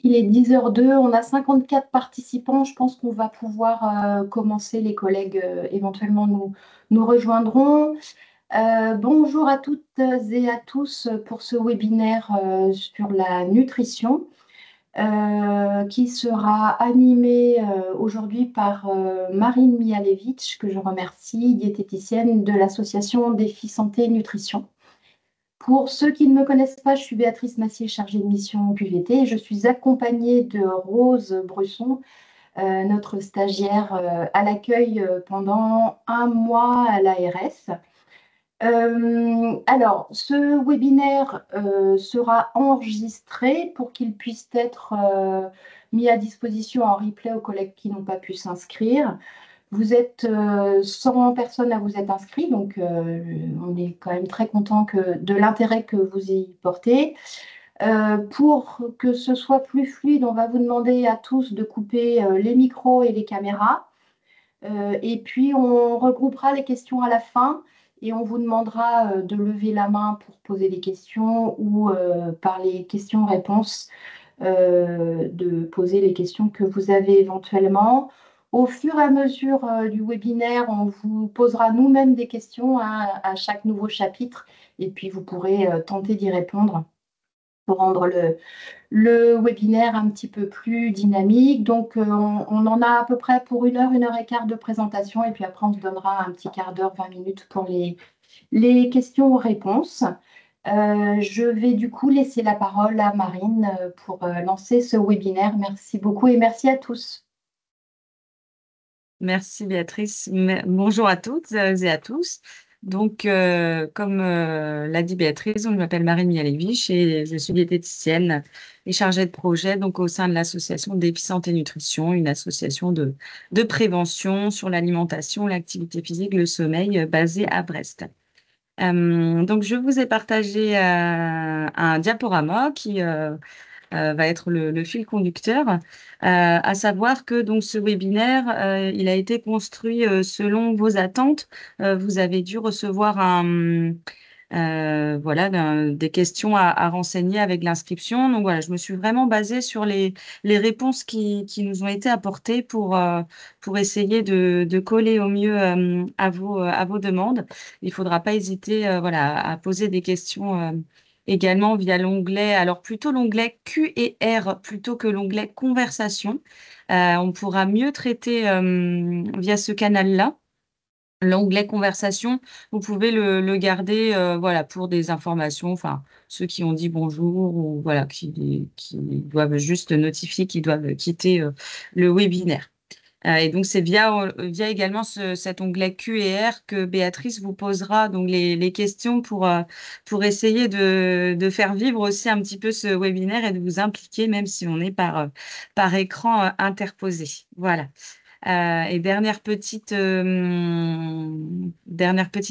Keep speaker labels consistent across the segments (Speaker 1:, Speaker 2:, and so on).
Speaker 1: Il est 10h02, on a 54 participants. Je pense qu'on va pouvoir commencer. Les collègues éventuellement nous rejoindront. Bonjour à toutes et à tous pour ce webinaire sur la nutrition qui sera animé aujourd'hui par Marine Mihalevitch, que je remercie, diététicienne de l'association Défi Santé Nutrition. Pour ceux qui ne me connaissent pas, je suis Béatrice Massier, chargée de mission QVT, et je suis accompagnée de Rose Brusson, notre stagiaire à l'accueil pendant un mois à l'ARS. Alors, ce webinaire sera enregistré pour qu'il puisse être mis à disposition en replay aux collègues qui n'ont pas pu s'inscrire. Vous êtes 100 personnes à vous être inscrits, donc on est quand même très content de l'intérêt que vous y portez. Pour que ce soit plus fluide, on va vous demander à tous de couper les micros et les caméras. Et puis, on regroupera les questions à la fin et on vous demandera de lever la main pour poser des questions ou par les questions-réponses de poser les questions que vous avez éventuellement. Au fur et à mesure du webinaire, on vous posera nous-mêmes des questions à chaque nouveau chapitre et puis vous pourrez tenter d'y répondre pour rendre le webinaire un petit peu plus dynamique. Donc, on en a à peu près pour 1 heure et quart de présentation et puis après, on se donnera un petit quart d'heure, 20 minutes pour les questions-réponses. Je vais du coup laisser la parole à Marine pour lancer ce webinaire. Merci beaucoup et merci à tous.
Speaker 2: Merci Béatrice. Bonjour à toutes et à tous. Donc, comme l'a dit Béatrice, je m'appelle Marine Mihalevich et je suis diététicienne et chargée de projet donc, au sein de l'association Défi Santé Nutrition, une association de prévention sur l'alimentation, l'activité physique, le sommeil basée à Brest. Donc, je vous ai partagé un diaporama qui va être le fil conducteur, à savoir que donc ce webinaire, il a été construit selon vos attentes. Vous avez dû recevoir voilà, des questions à renseigner avec l'inscription. Donc voilà, je me suis vraiment basée sur les réponses qui nous ont été apportées pour essayer de coller au mieux à vos demandes. Il ne faudra pas hésiter voilà, à poser des questions également via l'onglet, alors plutôt l'onglet Q et R plutôt que l'onglet conversation. On pourra mieux traiter via ce canal-là. L'onglet conversation, vous pouvez le garder voilà, pour des informations, enfin ceux qui ont dit bonjour ou voilà, qui doivent juste notifier qu'ils doivent quitter le webinaire. Et donc, c'est via également cet onglet Q et R que Béatrice vous posera donc les questions pour essayer de faire vivre aussi un petit peu ce webinaire et de vous impliquer, même si on est par écran interposé. Voilà. Et dernière petite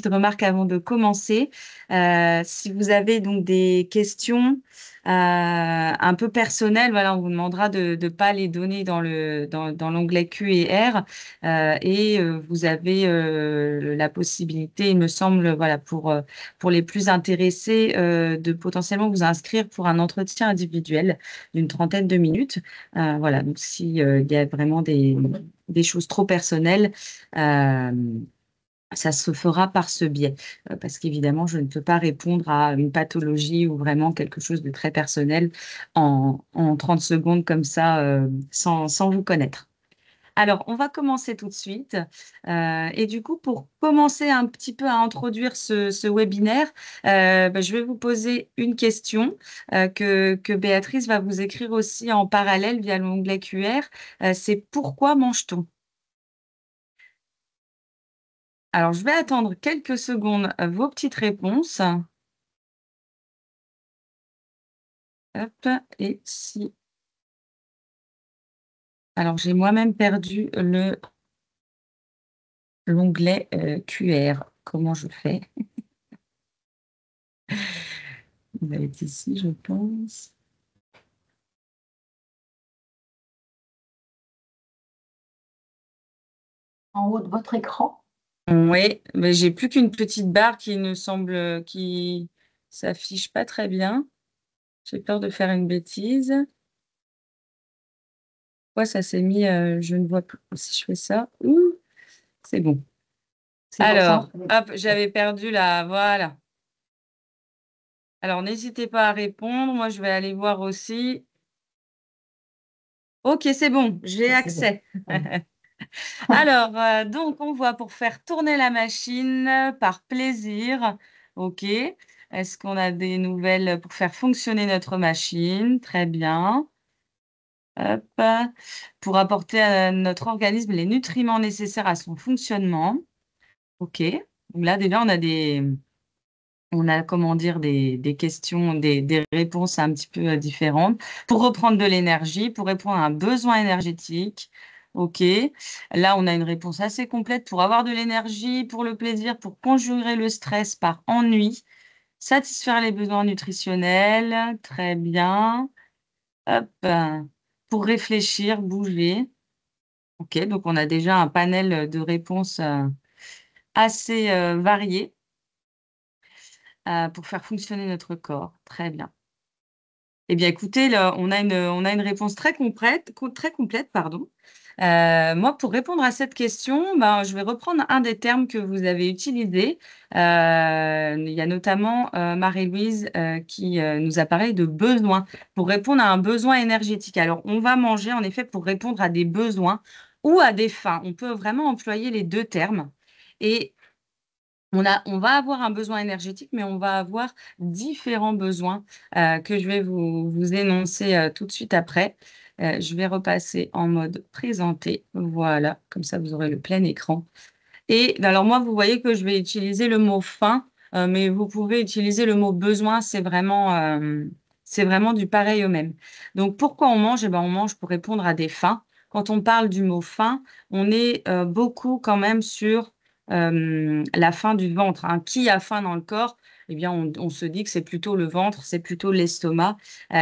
Speaker 2: remarque avant de commencer. Si vous avez donc des questions un peu personnelles, voilà, on vous demandera de ne pas les donner dans l'onglet Q et R. Vous avez la possibilité, il me semble, voilà, pour les plus intéressés, de potentiellement vous inscrire pour un entretien individuel d'une trentaine de minutes. Voilà, donc s'il y a vraiment des choses trop personnelles, ça se fera par ce biais. Parce qu'évidemment, je ne peux pas répondre à une pathologie ou vraiment quelque chose de très personnel en 30 secondes comme ça, sans vous connaître. Alors, on va commencer tout de suite. Et du coup, pour commencer un petit peu à introduire ce webinaire, je vais vous poser une question que Béatrice va vous écrire aussi en parallèle via l'onglet QR. C'est pourquoi mange-t-on? Alors, je vais attendre quelques secondes vos petites réponses. Hop, et si... Alors, j'ai moi-même perdu l'onglet QR. Comment je fais? Il va être ici, je pense.
Speaker 1: En haut de votre écran.
Speaker 2: Oui, mais j'ai plus qu'une petite barre qui s'affiche pas très bien. J'ai peur de faire une bêtise. Pourquoi ça s'est mis, je ne vois plus si je fais ça. Ouh, c'est bon.
Speaker 1: C'est pour ça.
Speaker 2: Alors, hop, j'avais perdu la... Voilà. Alors, n'hésitez pas à répondre. Moi, je vais aller voir aussi. OK, c'est bon, j'ai
Speaker 1: C'est bon.
Speaker 2: accès. Alors, donc, on voit pour faire tourner la machine par plaisir. OK. Est-ce qu'on a des nouvelles pour faire fonctionner notre machine? Très bien. Hop. Pour apporter à notre organisme les nutriments nécessaires à son fonctionnement. OK. Donc là, déjà, on a, comment dire, des questions, des réponses un petit peu différentes. Pour reprendre de l'énergie, pour répondre à un besoin énergétique. OK. Là, on a une réponse assez complète pour avoir de l'énergie, pour le plaisir, pour conjurer le stress par ennui, satisfaire les besoins nutritionnels. Très bien. Hop. Pour réfléchir, bouger. OK. Donc, on a déjà un panel de réponses assez varié pour faire fonctionner notre corps. Très bien. Eh bien, écoutez, là, on a une réponse très complète, pardon. Moi, pour répondre à cette question, ben, je vais reprendre un des termes que vous avez utilisés. Il y a notamment Marie-Louise qui nous a parlé de besoin, pour répondre à un besoin énergétique. Alors, on va manger, en effet, pour répondre à des besoins ou à des fins. On peut vraiment employer les deux termes. Et on va avoir un besoin énergétique, mais on va avoir différents besoins que je vais vous énoncer tout de suite après. Je vais repasser en mode présenté. Voilà, comme ça vous aurez le plein écran. Et alors moi, vous voyez que je vais utiliser le mot faim, mais vous pouvez utiliser le mot besoin. C'est vraiment du pareil au même. Donc pourquoi on mange? Eh ben, on mange pour répondre à des fins. Quand on parle du mot faim, on est beaucoup quand même sur la faim du ventre, hein. Qui a faim dans le corps? Eh bien, on se dit que c'est plutôt le ventre, c'est plutôt l'estomac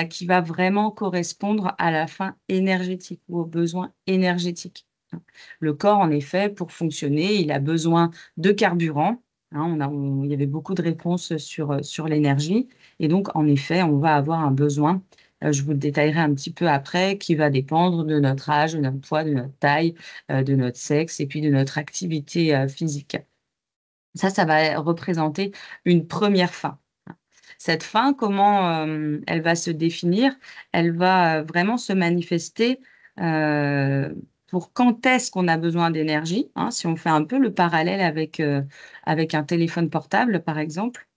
Speaker 2: qui va vraiment correspondre à la faim énergétique ou aux besoins énergétiques. Le corps, en effet, pour fonctionner, il a besoin de carburant, hein. Il y avait beaucoup de réponses sur l'énergie. Et donc, en effet, on va avoir un besoin, je vous le détaillerai un petit peu après, qui va dépendre de notre âge, de notre poids, de notre taille, de notre sexe et puis de notre activité physique. Ça va représenter une première faim. Cette faim, comment elle va se définir? Elle va vraiment se manifester pour quand est-ce qu'on a besoin d'énergie, hein, si on fait un peu le parallèle avec un téléphone portable, par exemple.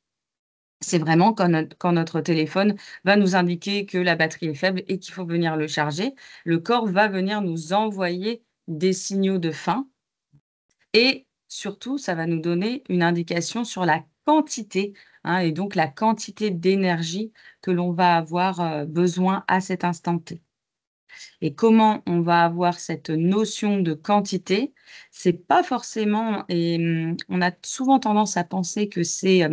Speaker 2: C'est vraiment quand notre téléphone va nous indiquer que la batterie est faible et qu'il faut venir le charger. Le corps va venir nous envoyer des signaux de faim et surtout, ça va nous donner une indication sur la quantité, hein, et donc la quantité d'énergie que l'on va avoir besoin à cet instant T. Et comment on va avoir cette notion de quantité? C'est pas forcément, et on a souvent tendance à penser que c'est,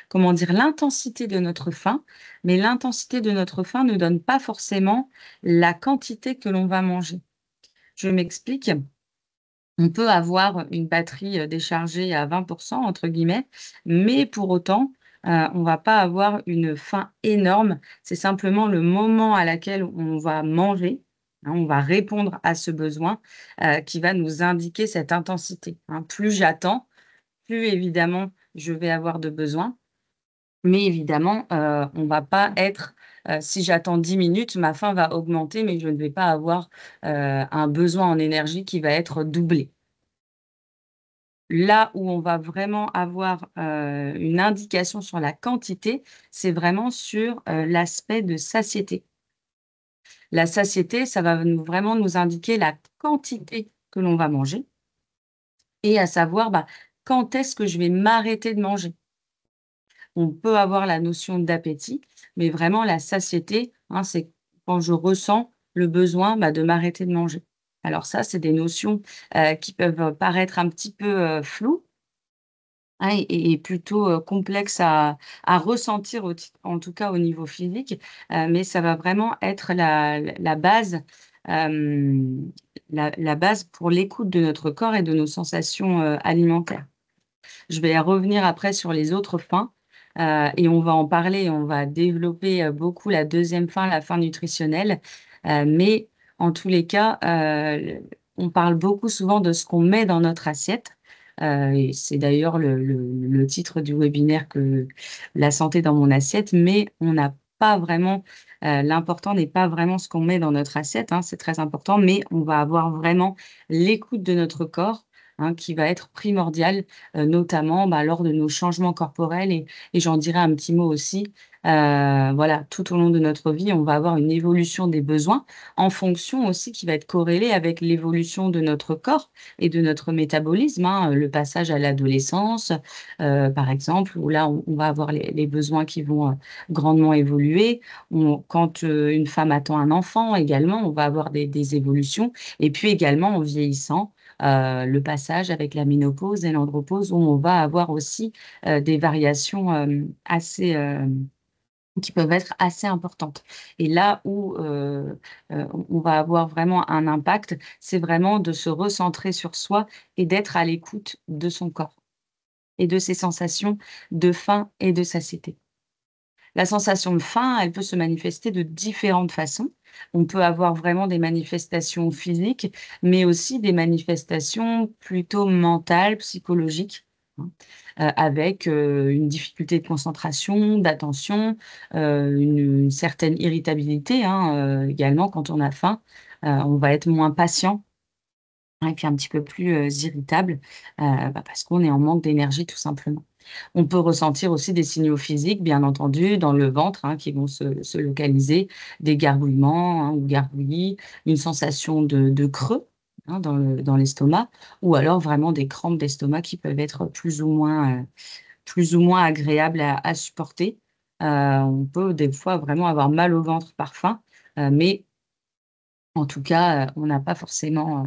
Speaker 2: comment dire, l'intensité de notre faim, mais l'intensité de notre faim ne donne pas forcément la quantité que l'on va manger. Je m'explique. On peut avoir une batterie, déchargée à 20 entre guillemets, mais pour autant, on va pas avoir une faim énorme. C'est simplement le moment à laquelle on va manger, hein, on va répondre à ce besoin, qui va nous indiquer cette intensité, hein. Plus j'attends, plus évidemment je vais avoir de besoin, mais évidemment, on va pas être, si j'attends 10 minutes, ma faim va augmenter, mais je ne vais pas avoir, un besoin en énergie qui va être doublé. Là où on va vraiment avoir, une indication sur la quantité, c'est vraiment sur, l'aspect de satiété. La satiété, ça va vraiment nous indiquer la quantité que l'on va manger et à savoir, bah, quand est-ce que je vais m'arrêter de manger. On peut avoir la notion d'appétit, mais vraiment la satiété, hein, c'est quand je ressens le besoin, bah, de m'arrêter de manger. Alors ça, c'est des notions, qui peuvent paraître un petit peu, floues, hein, et plutôt, complexe à ressentir en tout cas au niveau physique, mais ça va vraiment être la base, hem, la base pour l'écoute de notre corps et de nos sensations, alimentaires. Je vais revenir après sur les autres fins, et on va en parler, on va développer, beaucoup la deuxième fin, la faim nutritionnelle, mais En tous les cas, on parle beaucoup souvent de ce qu'on met dans notre assiette. Et c'est d'ailleurs le titre du webinaire que la santé dans mon assiette, mais on n'a pas vraiment, l'important n'est pas vraiment ce qu'on met dans notre assiette, hein, c'est très important, mais on va avoir vraiment l'écoute de notre corps, hein, qui va être primordiale, notamment lors de nos changements corporels et j'en dirai un petit mot aussi. Voilà, tout au long de notre vie, on va avoir une évolution des besoins en fonction aussi qui va être corrélée avec l'évolution de notre corps et de notre métabolisme, hein, le passage à l'adolescence, par exemple, où là, on va avoir les besoins qui vont grandement évoluer. Quand une femme attend un enfant également, on va avoir des évolutions. Et puis également, en vieillissant, le passage avec la ménopause et l'andropause, où on va avoir aussi des variations assez qui peuvent être assez importantes. Et là où on va avoir vraiment un impact, c'est vraiment de se recentrer sur soi et d'être à l'écoute de son corps et de ses sensations de faim et de satiété. La sensation de faim, elle peut se manifester de différentes façons. On peut avoir vraiment des manifestations physiques, mais aussi des manifestations plutôt mentales, psychologiques, hein, avec une difficulté de concentration, d'attention, une certaine irritabilité, hein, également quand on a faim. On va être moins patient, hein, et puis un petit peu plus irritable, parce qu'on est en manque d'énergie tout simplement. On peut ressentir aussi des signaux physiques, bien entendu, dans le ventre, hein, qui vont se localiser, des gargouillements, hein, ou gargouillis, une sensation de creux, hein, dans l'estomac, ou alors vraiment des crampes d'estomac qui peuvent être plus ou moins agréables à supporter. On peut des fois vraiment avoir mal au ventre par faim, mais en tout cas, on n'a pas forcément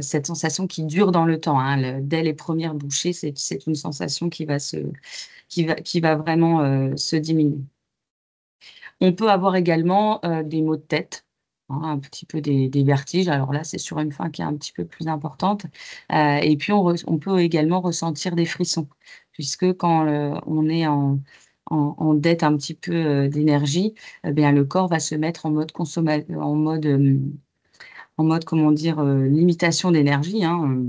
Speaker 2: cette sensation qui dure dans le temps, hein. Dès les premières bouchées, c'est une sensation qui va vraiment se diminuer. On peut avoir également des maux de tête, hein, un petit peu des vertiges. Alors là, c'est sur une faim qui est un petit peu plus importante. Et puis, on peut également ressentir des frissons, puisque quand on est en dette un petit peu d'énergie, eh bien, le corps va se mettre en mode, comment dire, limitation d'énergie, hein,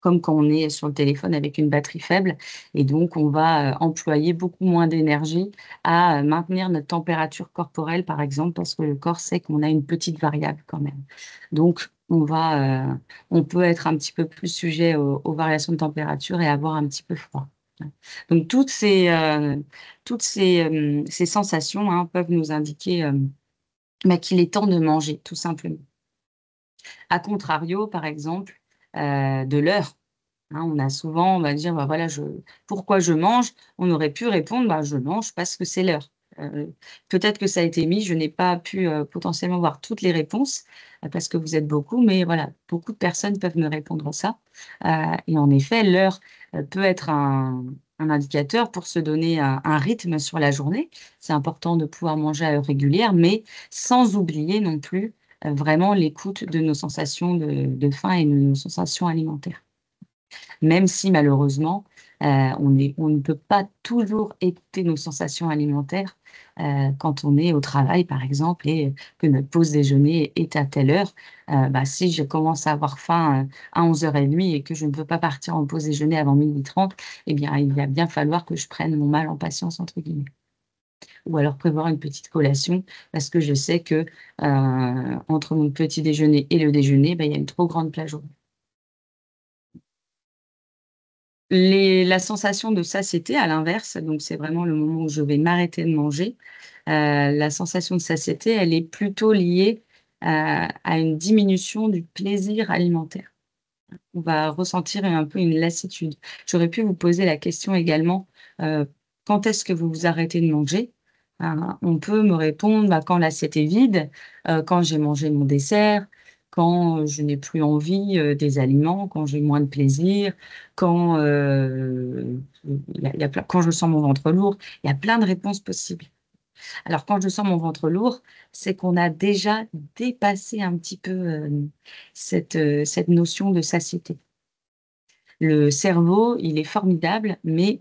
Speaker 2: comme quand on est sur le téléphone avec une batterie faible et donc on va, employer beaucoup moins d'énergie à, maintenir notre température corporelle, par exemple, parce que le corps sait qu'on a une petite variable quand même. Donc on peut être un petit peu plus sujet aux variations de température et avoir un petit peu froid. Ouais. Donc toutes ces sensations, hein, peuvent nous indiquer, qu'il est temps de manger, tout simplement. À contrario, par exemple, de l'heure, hein, on a souvent, on va dire: «Bah, voilà, pourquoi je mange?» On aurait pu répondre: «Bah, je mange parce que c'est l'heure». Peut-être que ça a été mis, je n'ai pas pu, potentiellement voir toutes les réponses, parce que vous êtes beaucoup, mais voilà, beaucoup de personnes peuvent me répondre ça. Et en effet, l'heure, peut être un indicateur pour se donner un rythme sur la journée. C'est important de pouvoir manger à heure régulière, mais sans oublier non plus, vraiment l'écoute de nos sensations de faim et de nos sensations alimentaires. Même si malheureusement, on ne peut pas toujours écouter nos sensations alimentaires, quand on est au travail, par exemple, et que notre pause déjeuner est à telle heure. Si je commence à avoir faim, à 11h30 et que je ne peux pas partir en pause déjeuner avant 12h30, eh bien, il va bien falloir que je prenne mon mal en patience, entre guillemets. Ou alors prévoir une petite collation parce que je sais que, entre mon petit déjeuner et le déjeuner, il y a une trop grande plage horaire. La sensation de satiété, à l'inverse, donc c'est vraiment le moment où je vais m'arrêter de manger. La sensation de satiété, elle est plutôt liée à une diminution du plaisir alimentaire. On va ressentir un peu une lassitude. J'aurais pu vous poser la question également, quand est-ce que vous vous arrêtez de manger? On peut me répondre, quand l'assiette est vide, quand j'ai mangé mon dessert, quand je n'ai plus envie des aliments, quand j'ai moins de plaisir, quand quand je sens mon ventre lourd. Il y a plein de réponses possibles. Alors quand je sens mon ventre lourd, c'est qu'on a déjà dépassé un petit peu cette notion de satiété. Le cerveau, il est formidable, mais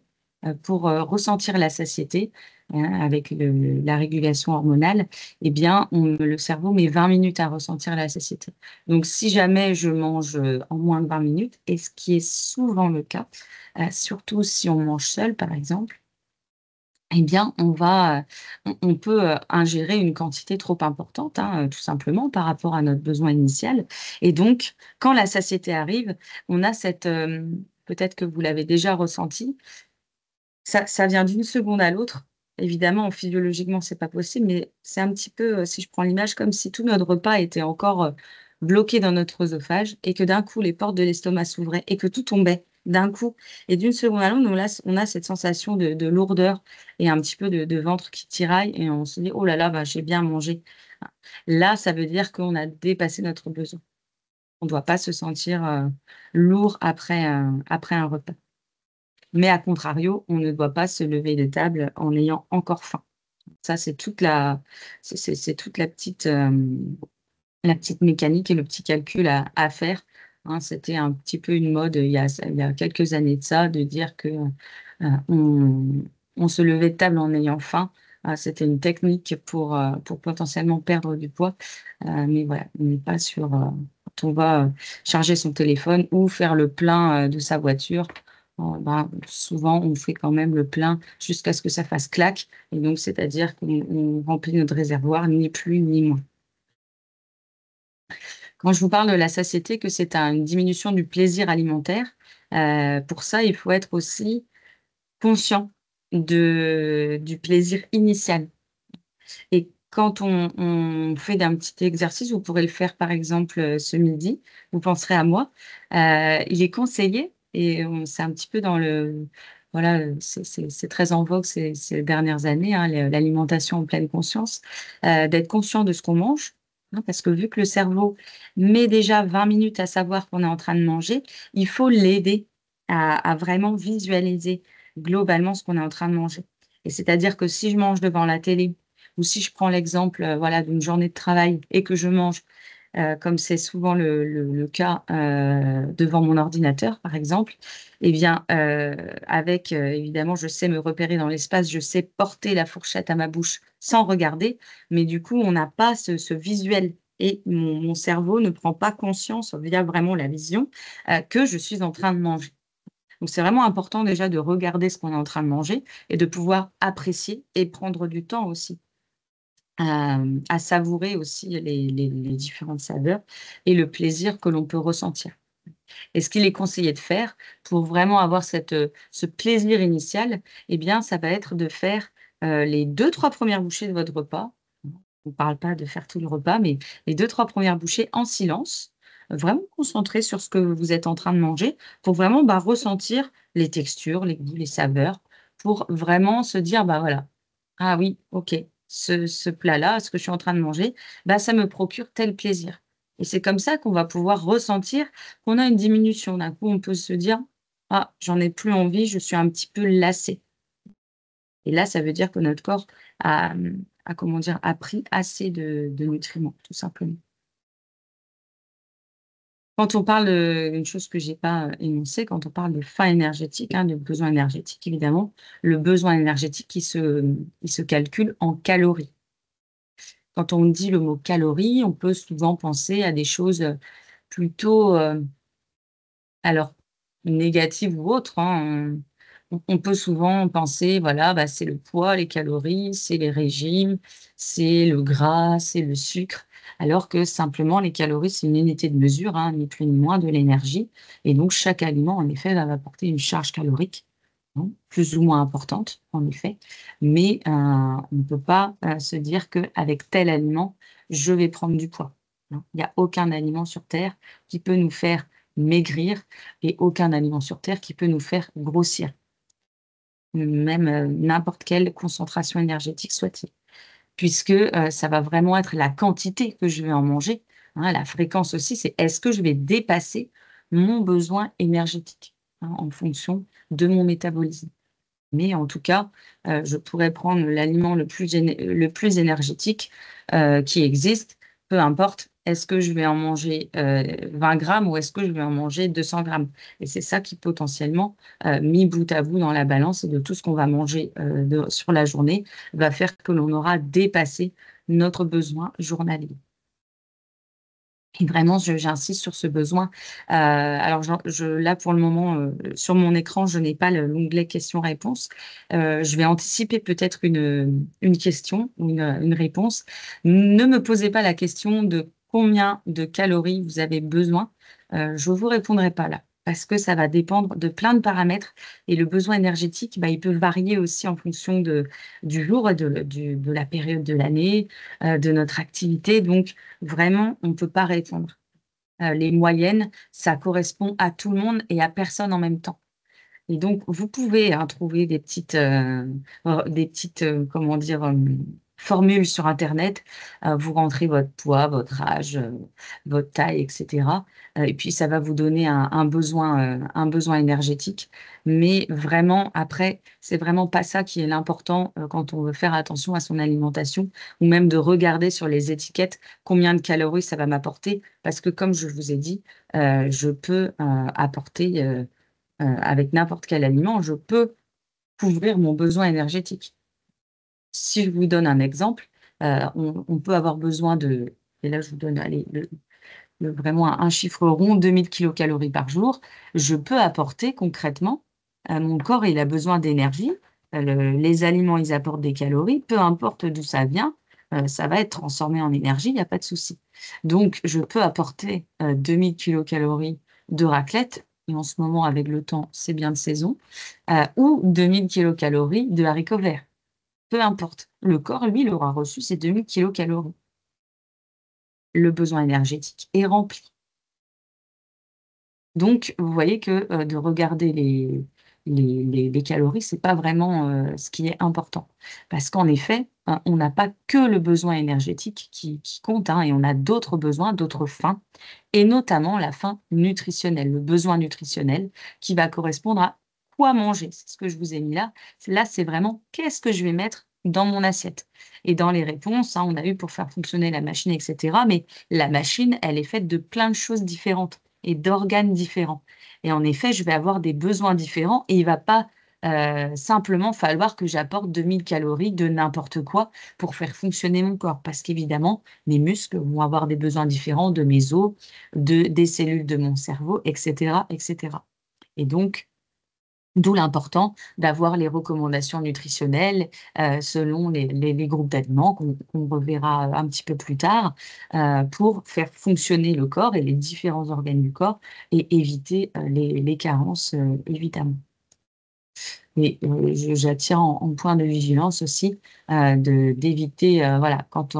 Speaker 2: pour ressentir la satiété, avec la régulation hormonale, eh bien, le cerveau met 20 minutes à ressentir la satiété. Donc, si jamais je mange en moins de 20 minutes, et ce qui est souvent le cas, surtout si on mange seul, par exemple, eh bien, on peut ingérer une quantité trop importante, hein, tout simplement par rapport à notre besoin initial. Et donc, quand la satiété arrive, on a peut-être que vous l'avez déjà ressenti, ça vient d'une seconde à l'autre. Évidemment, physiologiquement, c'est pas possible, mais c'est un petit peu, si je prends l'image, comme si tout notre repas était encore bloqué dans notre œsophage et que d'un coup, les portes de l'estomac s'ouvraient et que tout tombait d'un coup. Et d'une seconde à l'autre, on a cette sensation de lourdeur et un petit peu de ventre qui tiraille et on se dit, oh là là, bah, j'ai bien mangé. Là, ça veut dire qu'on a dépassé notre besoin. On ne doit pas se sentir lourd après un repas. Mais à contrario, on ne doit pas se lever de table en ayant encore faim. Ça, c'est toute c'est toute la petite mécanique et le petit calcul à faire, hein. C'était un petit peu une mode il y a quelques années de ça, de dire que on se levait de table en ayant faim. C'était une technique pour potentiellement perdre du poids. Mais voilà, on n'est pas sur quand on va charger son téléphone ou faire le plein de sa voiture. Ben, souvent, on fait quand même le plein jusqu'à ce que ça fasse claque. Et donc, c'est-à-dire qu'on remplit notre réservoir, ni plus ni moins. Quand je vous parle de la satiété, que c'est une diminution du plaisir alimentaire, pour ça, il faut être aussi conscient du plaisir initial. Et quand on fait un petit exercice, vous pourrez le faire par exemple ce midi, vous penserez à moi. Il est conseillé, et c'est un petit peu dans voilà, c'est très en vogue ces dernières années, hein, l'alimentation en pleine conscience, d'être conscient de ce qu'on mange, hein, parce que vu que le cerveau met déjà 20 minutes à savoir qu'on est en train de manger, il faut l'aider à vraiment visualiser globalement ce qu'on est en train de manger. Et c'est-à-dire que si je mange devant la télé, ou si je prends l'exemple, voilà, d'une journée de travail et que je mange, comme c'est souvent le cas, devant mon ordinateur, par exemple, eh bien, avec, évidemment, je sais me repérer dans l'espace, je sais porter la fourchette à ma bouche sans regarder, mais du coup, on n'a pas ce visuel et mon cerveau ne prend pas conscience via vraiment la vision, que je suis en train de manger. Donc, c'est vraiment important déjà de regarder ce qu'on est en train de manger et de pouvoir apprécier et prendre du temps aussi à savourer aussi les différentes saveurs et le plaisir que l'on peut ressentir. Et ce qu'il est conseillé de faire pour vraiment avoir ce plaisir initial, eh bien, ça va être de faire les 2-3 premières bouchées de votre repas. On ne parle pas de faire tout le repas, mais les 2-3 premières bouchées en silence, vraiment concentré sur ce que vous êtes en train de manger, pour vraiment ressentir les textures, les goûts, les saveurs, pour vraiment se dire, bah voilà, ah oui, OK, ce plat-là, ce que je suis en train de manger, bah, ça me procure tel plaisir. Et c'est comme ça qu'on va pouvoir ressentir qu'on a une diminution. D'un coup, on peut se dire: «Ah, j'en ai plus envie, je suis un petit peu lassé». Et là, ça veut dire que notre corps a comment dire? A pris assez de nutriments, tout simplement. Quand on parle, une chose que j'ai pas énoncée, quand on parle de faim énergétique, hein, de besoin énergétique évidemment, le besoin énergétique il se calcule en calories. Quand on dit le mot calories, on peut souvent penser à des choses, plutôt, alors négatives ou autres, hein, on peut souvent penser, voilà, bah, c'est le poids, les calories, c'est les régimes, c'est le gras, c'est le sucre, alors que simplement les calories, c'est une unité de mesure, hein, ni plus ni moins de l'énergie, et donc chaque aliment, en effet, va apporter une charge calorique, hein, plus ou moins importante, en effet, mais on ne peut pas, se dire qu'avec tel aliment, je vais prendre du poids, hein. Il n'y a aucun aliment sur terre qui peut nous faire maigrir et aucun aliment sur terre qui peut nous faire grossir, même, n'importe quelle concentration énergétique soit-il. Puisque, ça va vraiment être la quantité que je vais en manger, hein, la fréquence aussi, c'est est-ce que je vais dépasser mon besoin énergétique, hein, en fonction de mon métabolisme. Mais en tout cas, je pourrais prendre l'aliment le plus énergétique, qui existe, peu importe, est-ce que je vais en manger 20 grammes ou est-ce que je vais en manger 200 grammes? Et c'est ça qui potentiellement, mis bout à bout dans la balance et de tout ce qu'on va manger sur la journée, va faire que l'on aura dépassé notre besoin journalier. Et vraiment, j'insiste sur ce besoin. Alors, là, pour le moment, sur mon écran, je n'ai pas l'onglet questions-réponses. Je vais anticiper peut-être une question ou une réponse. Ne me posez pas la question de combien de calories vous avez besoin. Je ne vous répondrai pas là parce que ça va dépendre de plein de paramètres et le besoin énergétique, il peut varier aussi en fonction du jour et de la période de l'année, de notre activité. Donc, vraiment, on ne peut pas répondre. Les moyennes, ça correspond à tout le monde et à personne en même temps. Et donc, vous pouvez trouver des petites, comment dire, formules sur Internet. Vous rentrez votre poids, votre âge, votre taille, etc. Et puis, ça va vous donner un besoin énergétique. Mais vraiment, après, c'est vraiment pas ça qui est l'important quand on veut faire attention à son alimentation ou même de regarder sur les étiquettes combien de calories ça va m'apporter. Parce que, comme je vous ai dit, je peux apporter avec n'importe quel aliment, je peux couvrir mon besoin énergétique. Si je vous donne un exemple, on peut avoir besoin de, et là je vous donne allez, vraiment un chiffre rond, 2000 kilocalories par jour. Je peux apporter concrètement, mon corps il a besoin d'énergie, les aliments ils apportent des calories, peu importe d'où ça vient, ça va être transformé en énergie, il n'y a pas de souci. Donc je peux apporter 2000 kilocalories de raclette, et en ce moment avec le temps c'est bien de saison, ou 2000 kilocalories de haricots verts. Peu importe, le corps lui il aura reçu ces 2000 kilocalories. Le besoin énergétique est rempli. Donc, vous voyez que de regarder les calories, ce n'est pas vraiment ce qui est important. Parce qu'en effet, on n'a pas que le besoin énergétique qui compte, et on a d'autres besoins, d'autres faims, et notamment la faim nutritionnelle, le besoin nutritionnel qui va correspondre à quoi manger. C'est ce que je vous ai mis là. Là, c'est vraiment qu'est-ce que je vais mettre dans mon assiette. Et dans les réponses, on a eu pour faire fonctionner la machine, etc. Mais la machine, elle est faite de plein de choses différentes et d'organes différents. Et en effet, je vais avoir des besoins différents et il ne va pas simplement falloir que j'apporte 2000 calories de n'importe quoi pour faire fonctionner mon corps. Parce qu'évidemment, mes muscles vont avoir des besoins différents de mes os, des cellules de mon cerveau, etc., etc. Et donc, d'où l'important d'avoir les recommandations nutritionnelles selon les groupes d'aliments qu'on reverra un petit peu plus tard pour faire fonctionner le corps et les différents organes du corps et éviter les carences, évidemment. Et j'attire en point de vigilance aussi d'éviter, voilà, quand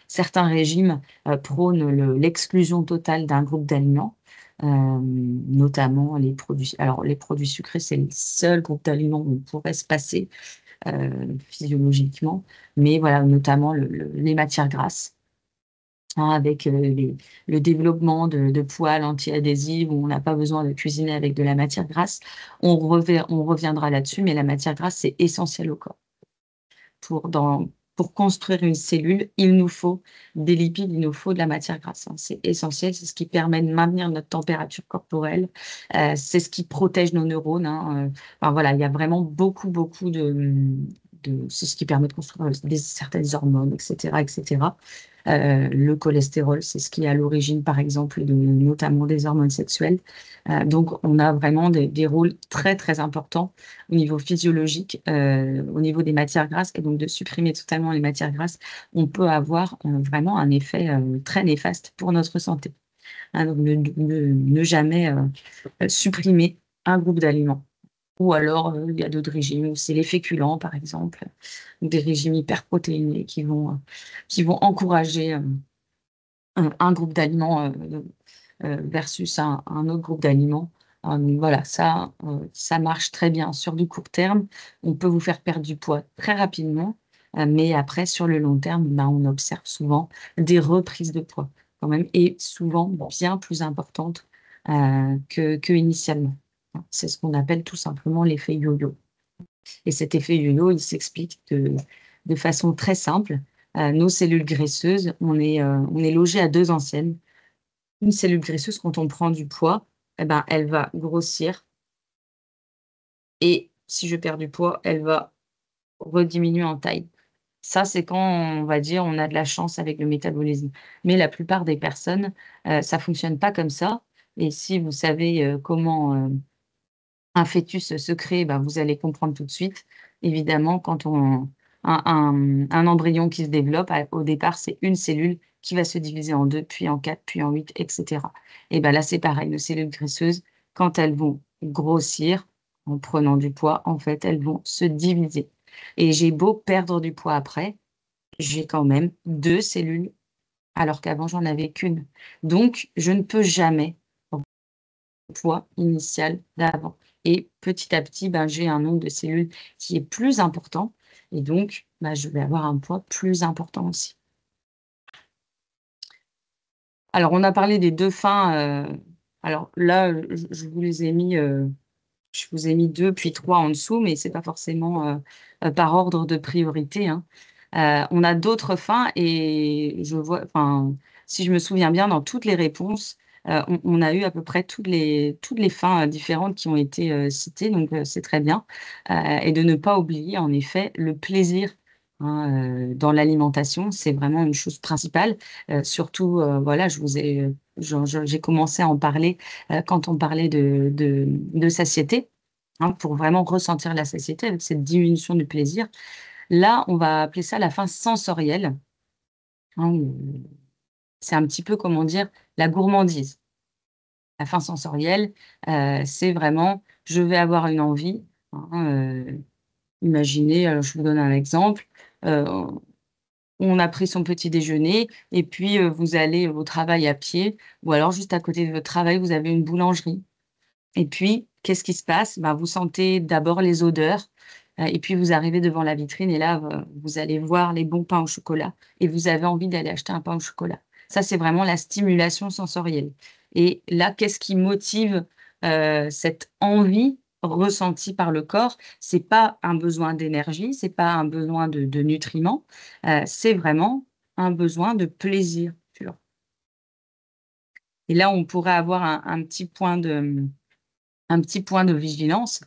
Speaker 2: certains régimes prônent l'exclusion totale d'un groupe d'aliments, notamment les produits. Alors, les produits sucrés, c'est le seul groupe d'aliments où on pourrait se passer physiologiquement, mais voilà, notamment les matières grasses. Avec le développement de poêles anti-adhésives où on n'a pas besoin de cuisiner avec de la matière grasse. On reviendra là-dessus, mais la matière grasse, c'est essentiel au corps. Pour construire une cellule, il nous faut des lipides, il nous faut de la matière grasse. C'est essentiel, c'est ce qui permet de maintenir notre température corporelle, c'est ce qui protège nos neurones. Enfin, voilà, il y a vraiment beaucoup c'est ce qui permet de construire certaines hormones, etc., etc. Le cholestérol, c'est ce qui est à l'origine, par exemple, notamment des hormones sexuelles. Donc, on a vraiment des rôles très, très importants au niveau physiologique, au niveau des matières grasses. Et donc, de supprimer totalement les matières grasses, on peut avoir vraiment un effet très néfaste pour notre santé. Donc, ne jamais supprimer un groupe d'aliments. Ou alors, il y a d'autres régimes où c'est les féculents, par exemple, des régimes hyperprotéinés qui vont encourager un groupe d'aliments versus un autre groupe d'aliments. Voilà, ça marche très bien sur du court terme. On peut vous faire perdre du poids très rapidement, mais après, sur le long terme, on observe souvent des reprises de poids quand même, et souvent bien plus importantes que initialement. C'est ce qu'on appelle tout simplement l'effet yo-yo. Et cet effet yo-yo, il s'explique de façon très simple. nos cellules graisseuses, on est logé à deux antennes. Une cellule graisseuse, quand on prend du poids, eh ben, elle va grossir. Et si je perds du poids, elle va rediminuer en taille. Ça, c'est quand, on va dire, on a de la chance avec le métabolisme. Mais la plupart des personnes, ça fonctionne pas comme ça. Et si vous savez comment un fœtus se crée, ben, vous allez comprendre tout de suite. Évidemment, quand un embryon qui se développe, au départ, c'est une cellule qui va se diviser en deux, puis en quatre, puis en huit, etc. Et ben là, c'est pareil. Les cellules graisseuses, quand elles vont grossir en prenant du poids, en fait, elles vont se diviser. Et j'ai beau perdre du poids après, j'ai quand même deux cellules, alors qu'avant, j'en avais qu'une. Donc, je ne peux jamais poids initial d'avant. Et petit à petit, ben, j'ai un nombre de cellules qui est plus important. Et donc, ben, je vais avoir un poids plus important aussi. Alors, on a parlé des deux fins. Alors là, je vous les ai mis, je vous ai mis deux, puis trois en dessous, mais c'est pas forcément par ordre de priorité, hein. On a d'autres fins et je vois, enfin, si je me souviens bien, dans toutes les réponses, on a eu à peu près toutes les fins différentes qui ont été citées, donc c'est très bien. Et de ne pas oublier, en effet, le plaisir, hein, dans l'alimentation, c'est vraiment une chose principale. Surtout, voilà, j'ai commencé à en parler quand on parlait de satiété, hein, pour vraiment ressentir la satiété avec cette diminution du plaisir. Là, on va appeler ça la faim sensorielle, hein, c'est un petit peu, comment dire, la gourmandise. La faim sensorielle, c'est vraiment, je vais avoir une envie, hein, imaginez, je vous donne un exemple, euh, on a pris son petit déjeuner et puis vous allez au travail à pied ou alors juste à côté de votre travail, vous avez une boulangerie. Et puis, qu'est-ce qui se passe? Ben, vous sentez d'abord les odeurs, et puis vous arrivez devant la vitrine et là, vous allez voir les bons pains au chocolat et vous avez envie d'aller acheter un pain au chocolat. Ça, c'est vraiment la stimulation sensorielle. Et là, qu'est-ce qui motive cette envie ressentie par le corps? C'est pas un besoin d'énergie, c'est pas un besoin de nutriments, c'est vraiment un besoin de plaisir pur. Et là, on pourrait avoir un petit point de vigilance,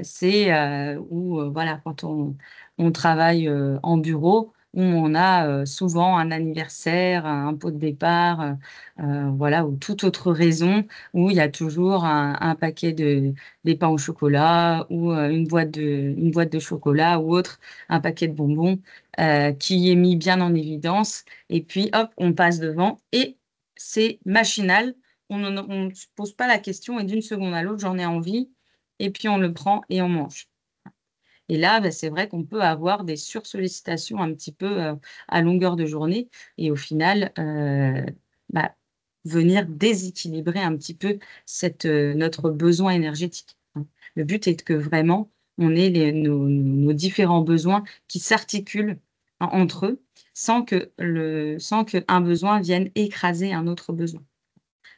Speaker 2: c'est où, voilà, quand on travaille en bureau, où on a souvent un anniversaire, un pot de départ, voilà, ou toute autre raison, où il y a toujours un paquet des pains au chocolat ou une boîte de chocolat ou autre, un paquet de bonbons qui est mis bien en évidence. Et puis, hop, on passe devant et c'est machinal, on ne se pose pas la question et d'une seconde à l'autre, j'en ai envie et puis on le prend et on mange. Et là, bah, c'est vrai qu'on peut avoir des sursollicitations un petit peu à longueur de journée et au final, bah, venir déséquilibrer un petit peu notre besoin énergétique, hein. Le but est que vraiment, on ait nos différents besoins qui s'articulent entre eux sans qu'un besoin vienne écraser un autre besoin.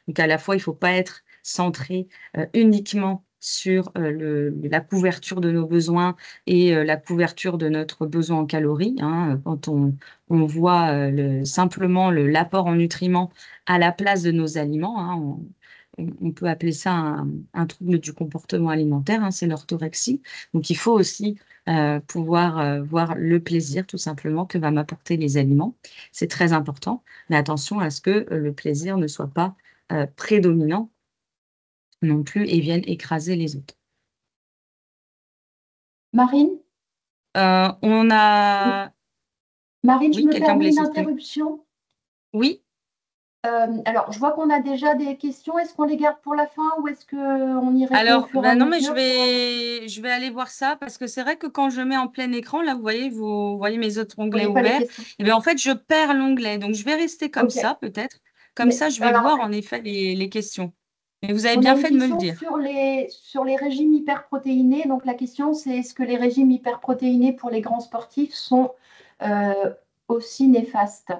Speaker 2: Donc à la fois, il ne faut pas être centré uniquement sur la couverture de nos besoins et la couverture de notre besoin en calories, hein. Quand on voit simplement l'apport en nutriments à la place de nos aliments, hein, on peut appeler ça un trouble du comportement alimentaire, hein, c'est l'orthorexie. Donc il faut aussi pouvoir voir le plaisir tout simplement que va m'apporter les aliments. C'est très important, mais attention à ce que le plaisir ne soit pas prédominants non plus et viennent écraser les autres.
Speaker 1: Marine?
Speaker 2: On a...
Speaker 1: Marine, je
Speaker 2: Oui,
Speaker 1: me
Speaker 2: quelqu'un
Speaker 1: permets
Speaker 2: voulait
Speaker 1: une
Speaker 2: s'exprimer?
Speaker 1: interruption.
Speaker 2: Oui.
Speaker 1: Alors, je vois qu'on a déjà des questions. Est-ce qu'on les garde pour la fin ou est-ce qu'on y répond au
Speaker 2: Alors,
Speaker 1: fur et à
Speaker 2: ben non, mais
Speaker 1: mesure?
Speaker 2: je vais aller voir ça parce que c'est vrai que quand je mets en plein écran, là, vous voyez mes autres
Speaker 1: Vous
Speaker 2: onglets
Speaker 1: voyez pas les
Speaker 2: ouverts,
Speaker 1: questions?
Speaker 2: et bien en fait, je perds l'onglet. Donc, je vais rester comme
Speaker 1: Ok.
Speaker 2: ça, peut-être. Comme
Speaker 1: Mais
Speaker 2: ça, je vais
Speaker 1: alors,
Speaker 2: voir en effet les questions. Mais vous avez
Speaker 1: on a
Speaker 2: bien
Speaker 1: une
Speaker 2: fait de me le
Speaker 1: question
Speaker 2: dire.
Speaker 1: sur les régimes hyperprotéinés. Donc, la question, c'est est-ce que les régimes hyperprotéinés pour les grands sportifs sont aussi néfastes?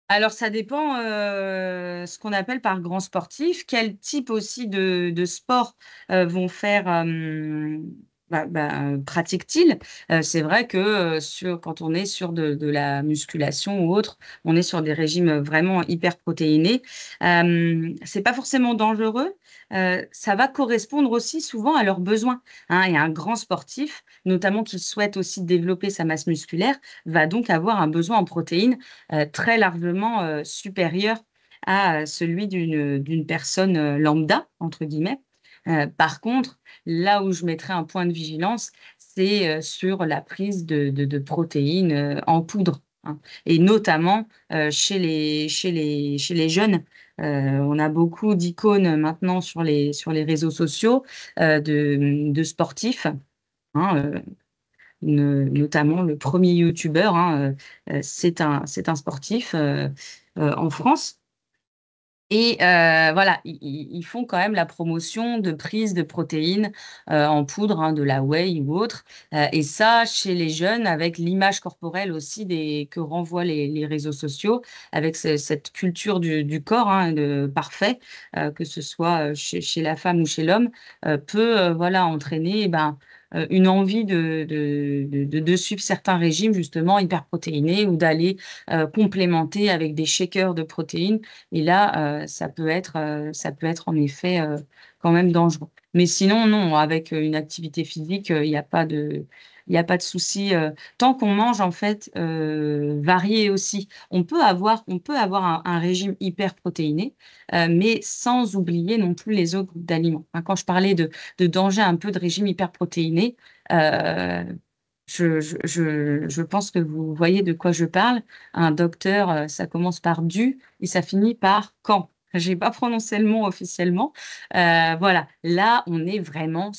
Speaker 2: Alors, ça dépend ce qu'on appelle par grand sportif, quel type aussi de sport vont faire. pratique-t-il? C'est vrai que quand on est sur de la musculation ou autre, on est sur des régimes vraiment hyper protéinés. C'est pas forcément dangereux. Ça va correspondre aussi souvent à leurs besoins, hein. Et un grand sportif, notamment qui souhaite aussi développer sa masse musculaire, va donc avoir un besoin en protéines très largement supérieur à celui d'une personne lambda, entre guillemets. Par contre, là où je mettrais un point de vigilance, c'est sur la prise de protéines en poudre, hein. Et notamment chez les jeunes. On a beaucoup d'icônes maintenant sur les réseaux sociaux de sportifs, hein, notamment le premier youtubeur, hein, c'est un sportif en France. Et voilà, ils font quand même la promotion de prise de protéines en poudre, hein, de la whey ou autre. Et ça, chez les jeunes, avec l'image corporelle aussi que renvoient les réseaux sociaux, avec cette culture du corps, hein, parfait, que ce soit chez la femme ou chez l'homme, peut voilà, entraîner une envie de suivre certains régimes justement hyperprotéinés ou d'aller complémenter avec des shakers de protéines. Et là, ça peut être en effet quand même dangereux. Mais sinon, non, avec une activité physique, il y a pas de souci. Tant qu'on mange en fait varié aussi, on peut avoir un régime hyper protéiné, mais sans oublier non plus les autres groupes d'aliments, hein. Quand je parlais de danger un peu de régime hyper protéiné, euh, je pense que vous voyez de quoi je parle. Un docteur, ça commence par du et ça finit par quand. Je n'ai pas prononcé le mot officiellement. Voilà, là, on est vraiment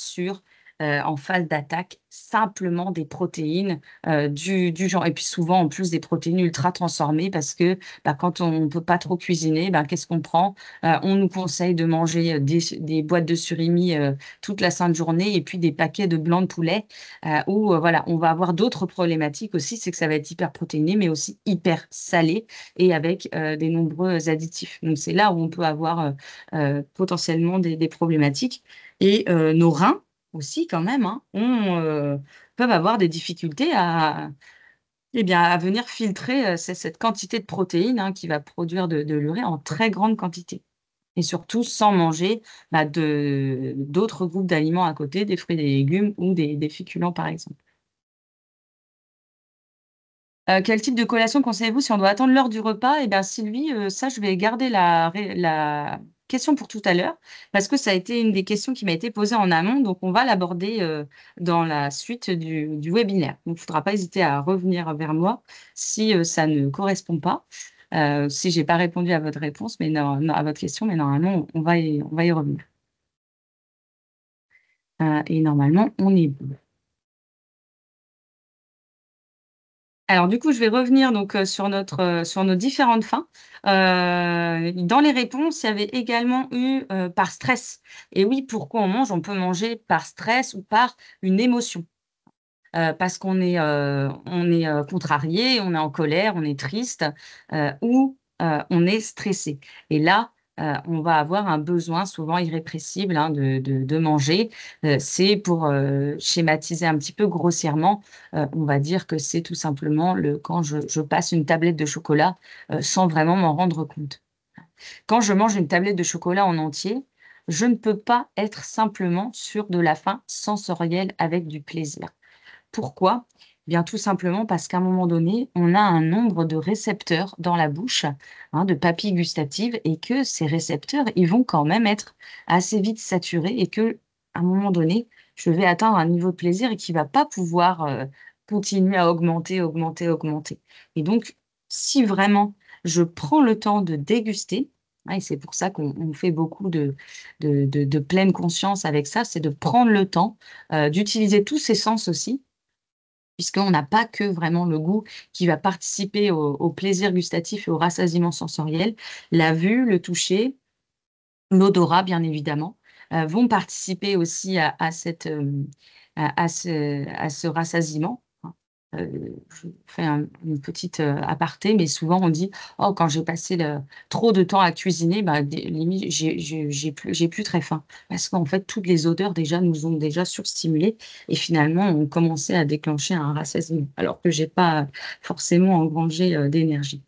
Speaker 2: en phase d'attaque, simplement des protéines du genre. Et puis souvent, en plus, des protéines ultra transformées parce que quand on ne peut pas trop cuisiner, qu'est-ce qu'on prend? On nous conseille de manger des boîtes de surimi toute la sainte journée et puis des paquets de blanc de poulet où voilà, on va avoir d'autres problématiques aussi, c'est que ça va être hyper protéiné, mais aussi hyper salé et avec des nombreux additifs. Donc c'est là où on peut avoir potentiellement des problématiques. Et nos reins aussi, quand même, hein, peuvent avoir des difficultés à venir filtrer cette quantité de protéines, hein, qui va produire de l'urée en très grande quantité. Et surtout sans manger d'autres groupes d'aliments à côté, des fruits et des légumes ou des féculents, par exemple. Quel type de collation conseillez-vous si on doit attendre l'heure du repas? Eh bien, Sylvie, ça, je vais garder la question pour tout à l'heure, parce que ça a été une des questions qui m'a été posée en amont, donc on va l'aborder dans la suite du webinaire. Donc, il ne faudra pas hésiter à revenir vers moi si ça ne correspond pas, si je n'ai pas répondu à votre réponse, mais non, non, à votre question, mais normalement, on va y revenir. Et normalement, on est bon. Alors du coup, je vais revenir donc sur nos différentes fins. Dans les réponses, il y avait également eu par stress. Et oui, pourquoi on mange? On peut manger par stress ou par une émotion. Parce on est contrarié, on est en colère, on est triste ou on est stressé. Et là, on va avoir un besoin souvent irrépressible, hein, de manger. C'est pour schématiser un petit peu grossièrement, on va dire que c'est tout simplement quand je passe une tablette de chocolat sans vraiment m'en rendre compte. Quand je mange une tablette de chocolat en entier, je ne peux pas être simplement sur de la faim sensorielle avec du plaisir. Pourquoi? Bien, tout simplement parce qu'à un moment donné, on a un nombre de récepteurs dans la bouche, hein, de papilles gustatives, et que ces récepteurs, ils vont quand même être assez vite saturés et que, à un moment donné, je vais atteindre un niveau de plaisir et qui va pas pouvoir continuer à augmenter, augmenter, augmenter. Et donc, si vraiment je prends le temps de déguster, hein, et c'est pour ça qu'on fait beaucoup de pleine conscience avec ça, c'est de prendre le temps d'utiliser tous ces sens aussi, puisqu'on n'a pas que vraiment le goût qui va participer au plaisir gustatif et au rassasiement sensoriel. La vue, le toucher, l'odorat, bien évidemment, vont participer aussi à ce rassasiement, hein. je fais une petite aparté, mais souvent on dit, oh, quand j'ai passé trop de temps à cuisiner, bah, limite, j'ai plus très faim. Parce qu'en fait, toutes les odeurs déjà nous ont déjà surstimulés et finalement, on commençait à déclencher un rassasiement, alors que j'ai pas forcément engrangé d'énergie.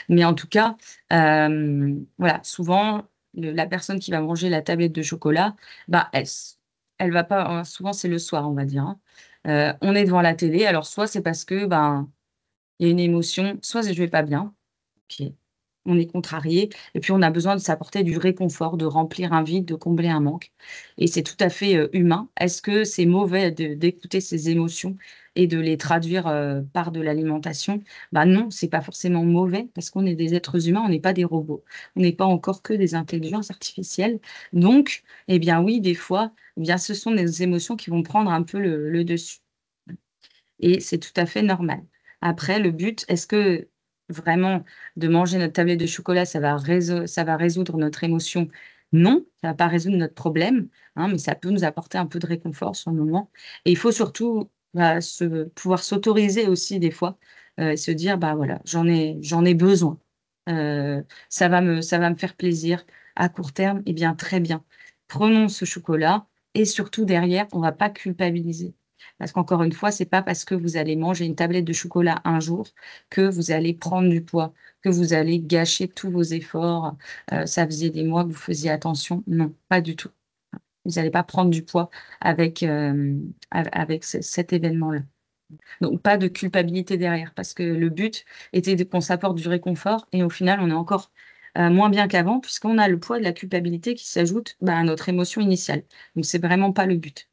Speaker 2: Mais en tout cas, voilà, souvent, la personne qui va manger la tablette de chocolat, bah, elle va pas, souvent c'est le soir, on va dire, hein. On est devant la télé, alors soit c'est parce que, ben, il y a une émotion, soit je vais pas bien, puis on est contrarié et puis on a besoin de s'apporter du réconfort, de remplir un vide, de combler un manque et c'est tout à fait, humain. Est-ce que c'est mauvais d'écouter ces émotions et de les traduire, par de l'alimentation? Bah, non, c'est pas forcément mauvais parce qu'on est des êtres humains, on n'est pas des robots. On n'est pas encore que des intelligences artificielles donc eh bien, oui, des fois, eh bien, ce sont les émotions qui vont prendre un peu le dessus et c'est tout à fait normal. Après le but, est-ce que vraiment de manger notre tablette de chocolat, ça va résoudre notre émotion? Non, ça va pas résoudre notre problème, hein, mais ça peut nous apporter un peu de réconfort sur le moment et il faut surtout, bah, pouvoir s'autoriser aussi des fois, et se dire: «Bah, voilà, j'en ai besoin. Ça va me faire plaisir à court terme et bien, très bien. Prenons ce chocolat» et surtout derrière, on va pas culpabiliser. Parce qu'encore une fois, c'est pas parce que vous allez manger une tablette de chocolat un jour que vous allez prendre du poids, que vous allez gâcher tous vos efforts. Ça faisait des mois que vous faisiez attention. Non, pas du tout. Vous n'allez pas prendre du poids avec, avec cet événement-là. Donc pas de culpabilité derrière parce que le but était qu'on s'apporte du réconfort et au final, on est encore, moins bien qu'avant puisqu'on a le poids de la culpabilité qui s'ajoute, bah, à notre émotion initiale. Donc c'est vraiment pas le but.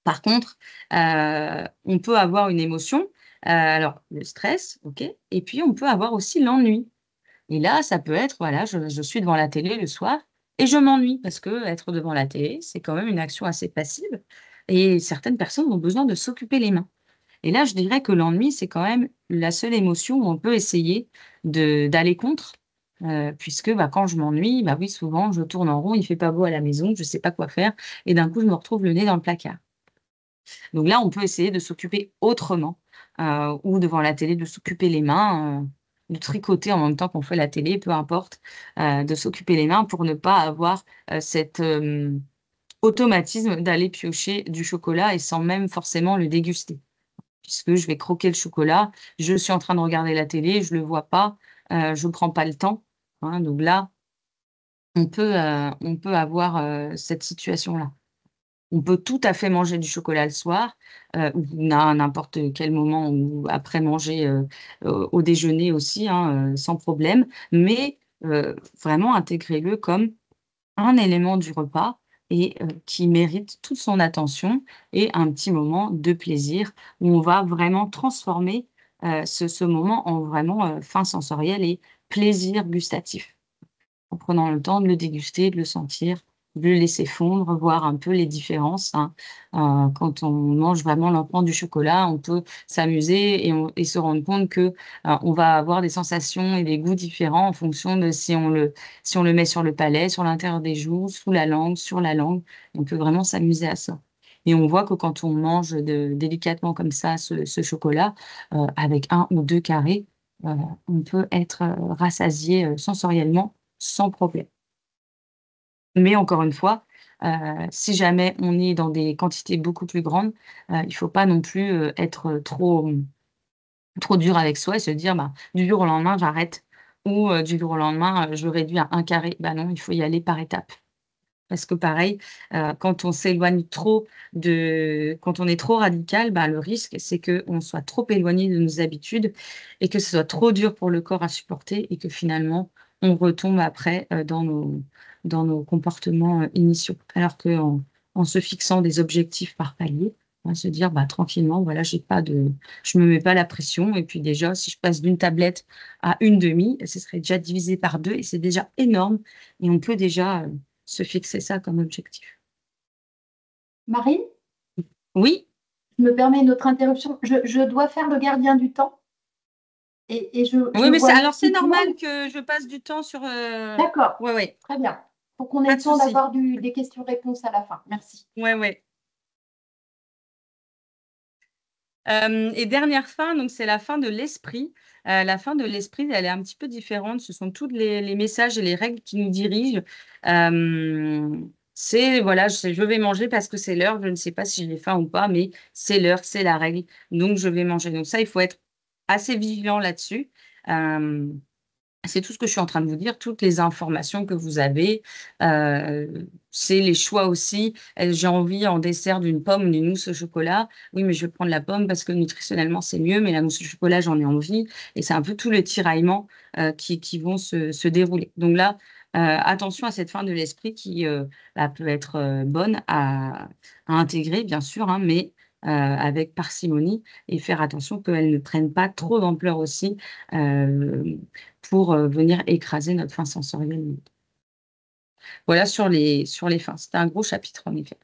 Speaker 2: Par contre, on peut avoir une émotion, alors le stress, OK, et puis on peut avoir aussi l'ennui et là, ça peut être, voilà, je suis devant la télé le soir et je m'ennuie parce qu'être devant la télé, c'est quand même une action assez passive et certaines personnes ont besoin de s'occuper les mains et là, je dirais que l'ennui, c'est quand même la seule émotion où on peut essayer d'aller contre, puisque, bah, quand je m'ennuie, bah, oui, souvent, je tourne en rond, il fait pas beau à la maison, je sais pas quoi faire et d'un coup, je me retrouve le nez dans le placard. Donc là, on peut essayer de s'occuper autrement, ou devant la télé, de s'occuper les mains, de tricoter en même temps qu'on fait la télé, peu importe, de s'occuper les mains pour ne pas avoir, cet, automatisme d'aller piocher du chocolat et sans même forcément le déguster. Puisque je vais croquer le chocolat, je suis en train de regarder la télé, je le vois pas, je prends pas le temps, hein, donc là, on peut avoir, cette situation-là. On peut tout à fait manger du chocolat le soir, ou à n'importe quel moment ou après manger, au déjeuner aussi, hein, sans problème. Mais, vraiment intégrez-le comme un élément du repas et qui mérite toute son attention et un petit moment de plaisir où on va vraiment transformer, ce moment en vraiment, fin sensorielle et plaisir gustatif en prenant le temps de le déguster, de le sentir, de le laisser fondre, voir un peu les différences, hein. Quand on mange vraiment lentement du chocolat, on peut s'amuser et se rendre compte que, on va avoir des sensations et des goûts différents en fonction de si on le met sur le palais, sur l'intérieur des joues, sous la langue, sur la langue. On peut vraiment s'amuser à ça et on voit que quand on mange délicatement comme ça ce chocolat, avec un ou 2 carrés, heu, on peut être, rassasié, sensoriellement sans problème. Mais encore une fois, si jamais on est dans des quantités beaucoup plus grandes, il ne faut pas non plus, être, trop dur avec soi et se dire: «Bah, du jour au lendemain, j'arrête» ou du jour au lendemain, je réduis à un carré. Bah, non, il faut y aller par étapes. Parce que pareil, quand on s'éloigne trop quand on est trop radical, bah, le risque, c'est qu'on soit trop éloigné de nos habitudes et que ce soit trop dur pour le corps à supporter et que finalement, on retombe après, dans nos comportements, initiaux. Alors qu'en se fixant des objectifs par palier, on va se dire: «Bah, tranquillement, voilà, je me mets pas la pression et puis déjà, si je passe d'une tablette à une demi, ce serait déjà divisé par 2 et c'est déjà énorme» et on peut déjà, se fixer ça comme objectif.
Speaker 1: Marine,
Speaker 2: Oui,
Speaker 1: je me permets une autre interruption. Je dois faire le gardien du temps et je
Speaker 2: oui, mais
Speaker 1: vois
Speaker 2: c'est
Speaker 1: effectivement.
Speaker 2: normal que je passe du temps sur,
Speaker 1: D'accord,
Speaker 2: ouais, ouais,
Speaker 1: très bien. Pour qu'on ait
Speaker 2: pas
Speaker 1: le
Speaker 2: de
Speaker 1: temps
Speaker 2: souci.
Speaker 1: d'avoir des questions-réponses à la fin. Merci.
Speaker 2: Ouais, ouais. Et dernière fin, donc c'est la fin de l'esprit. La fin de l'esprit, elle est un petit peu différente. Ce sont tous les messages et les règles qui nous dirigent. C'est, voilà, je vais manger parce que c'est l'heure. Je ne sais pas si j'ai faim ou pas, mais c'est l'heure, c'est la règle. Donc, je vais manger. Donc ça, il faut être assez vigilant là-dessus. Euh, c'est tout ce que je suis en train de vous dire, toutes les informations que vous avez. Euh, c'est les choix aussi. J'ai envie en dessert d'une pomme ou d'une mousse au chocolat. Oui, mais je vais prendre la pomme parce que nutritionnellement, c'est mieux, mais la mousse au chocolat, j'en ai envie. Et c'est un peu tout le tiraillement qui vont se dérouler. Donc là, attention à cette fin de l'esprit qui peut être bonne à intégrer, bien sûr, hein, mais avec parcimonie et faire attention qu'elle ne prenne pas trop d'ampleur aussi. Euh, pour venir écraser notre faim sensorielle. Voilà sur les fins. C'était un gros chapitre, en effet.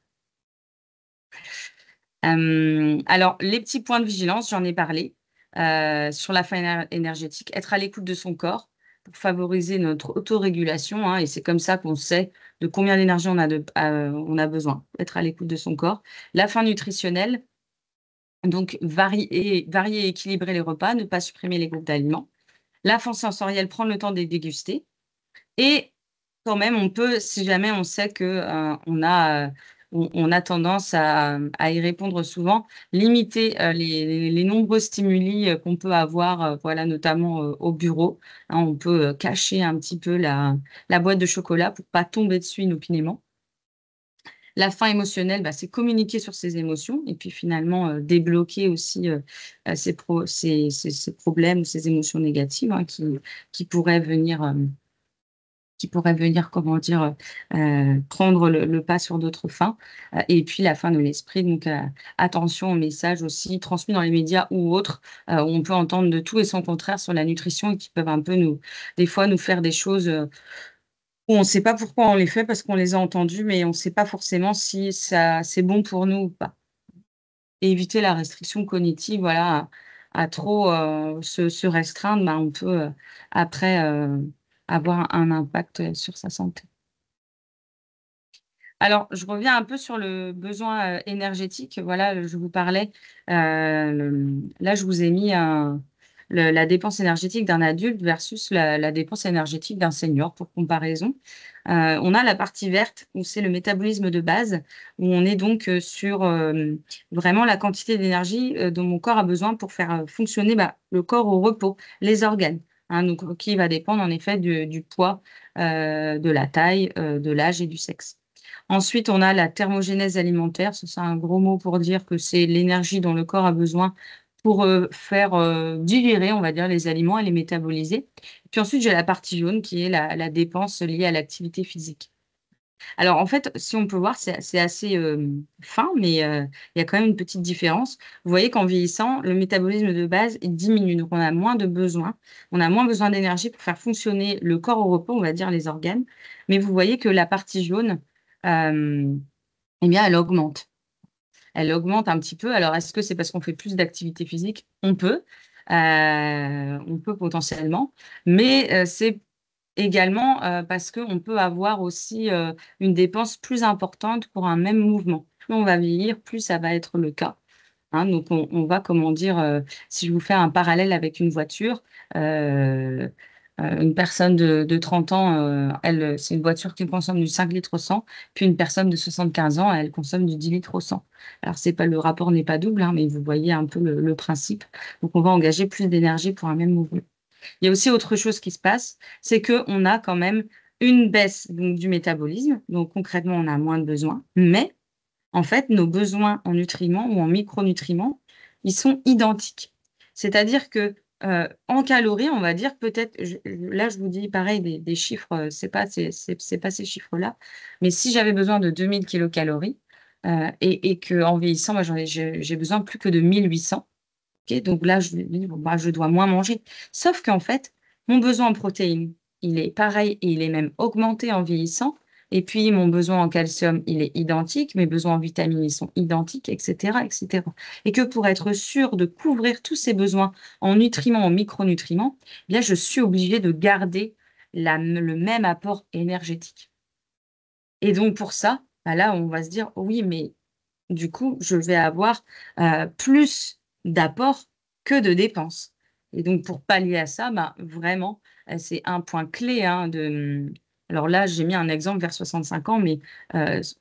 Speaker 2: Alors, les petits points de vigilance, j'en ai parlé. Sur la faim énergétique, être à l'écoute de son corps pour favoriser notre autorégulation, hein, et c'est comme ça qu'on sait de combien d'énergie on a besoin, être à l'écoute de son corps. La faim nutritionnelle, donc varier et équilibrer les repas, ne pas supprimer les groupes d'aliments. La faim sensorielle, prendre le temps de les déguster. Et quand même, on peut, si jamais on sait que on a tendance à y répondre souvent, limiter les nombreux stimuli qu'on peut avoir, voilà, notamment au bureau. Hein, on peut cacher un petit peu la boîte de chocolat pour pas tomber dessus inopinément. La faim émotionnelle, c'est communiquer sur ses émotions et puis finalement débloquer aussi ces problèmes ou ces émotions négatives, hein, qui pourraient venir comment dire, prendre le pas sur d'autres fins. Et puis la fin de l'esprit, donc attention aux messages aussi transmis dans les médias ou autres, où on peut entendre de tout et son contraire sur la nutrition et qui peuvent un peu des fois nous faire des choses où on ne sait pas pourquoi on les fait parce qu'on les a entendues, mais on ne sait pas forcément si ça c'est bon pour nous ou pas. Et éviter la restriction cognitive, voilà, à trop se restreindre, on peut après avoir un impact sur sa santé. Alors, je reviens un peu sur le besoin énergétique. Voilà, je vous parlais. Là, je vous ai mis la dépense énergétique d'un adulte versus la dépense énergétique d'un senior pour comparaison. On a la partie verte où c'est le métabolisme de base, où on est donc sur vraiment la quantité d'énergie dont mon corps a besoin pour faire fonctionner le corps au repos, les organes. Hein, donc, qui va dépendre en effet du poids, de la taille, de l'âge et du sexe. Ensuite, on a la thermogénèse alimentaire. C'est un gros mot pour dire que c'est l'énergie dont le corps a besoin pour faire digérer, on va dire, les aliments et les métaboliser. Puis ensuite, j'ai la partie jaune qui est la dépense liée à l'activité physique. Alors, en fait, si on peut voir, c'est assez fin, mais il y a quand même une petite différence. Vous voyez qu'en vieillissant, le métabolisme de base il diminue. Donc, on a moins de besoin. On a moins besoin d'énergie pour faire fonctionner le corps au repos, on va dire les organes. Mais vous voyez que la partie jaune, eh bien, elle augmente. Elle augmente un petit peu. Alors, est-ce que c'est parce qu'on fait plus d'activité physique? On peut potentiellement, mais c'est également parce qu'on peut avoir aussi une dépense plus importante pour un même mouvement. Plus on va vieillir, plus ça va être le cas. Hein, donc, on va, comment dire, si je vous fais un parallèle avec une voiture, une personne de 30 ans, elle, c'est une voiture qui consomme du 5 litres au 100, puis une personne de 75 ans, elle consomme du 10 litres au 100. Alors, le rapport n'est pas double, hein, mais vous voyez un peu le principe. Donc, on va engager plus d'énergie pour un même mouvement. Il y a aussi autre chose qui se passe, c'est qu'on a quand même une baisse donc, du métabolisme. Donc, concrètement, on a moins de besoins, mais en fait, nos besoins en nutriments ou en micronutriments, ils sont identiques. C'est-à-dire que en calories, on va dire peut-être, là je vous dis pareil, des chiffres, c'est pas ces chiffres-là, mais si j'avais besoin de 2000 kilocalories et qu'en vieillissant, moi, j'ai besoin plus que de 1800, ok, donc là je me dis, bon, je dois moins manger. Sauf qu'en fait, mon besoin en protéines, il est pareil et il est même augmenté en vieillissant. Et puis, mon besoin en calcium, il est identique. Mes besoins en vitamines, ils sont identiques, etc., etc. Et que pour être sûr de couvrir tous ces besoins en nutriments, en micronutriments, eh bien, je suis obligée de garder le même apport énergétique. Et donc, pour ça, là, on va se dire, oui, mais du coup, je vais avoir plus d'apport que de dépenses. Et donc, pour pallier à ça, bah, vraiment, c'est un point clé hein, de. Alors là, j'ai mis un exemple vers 65 ans, mais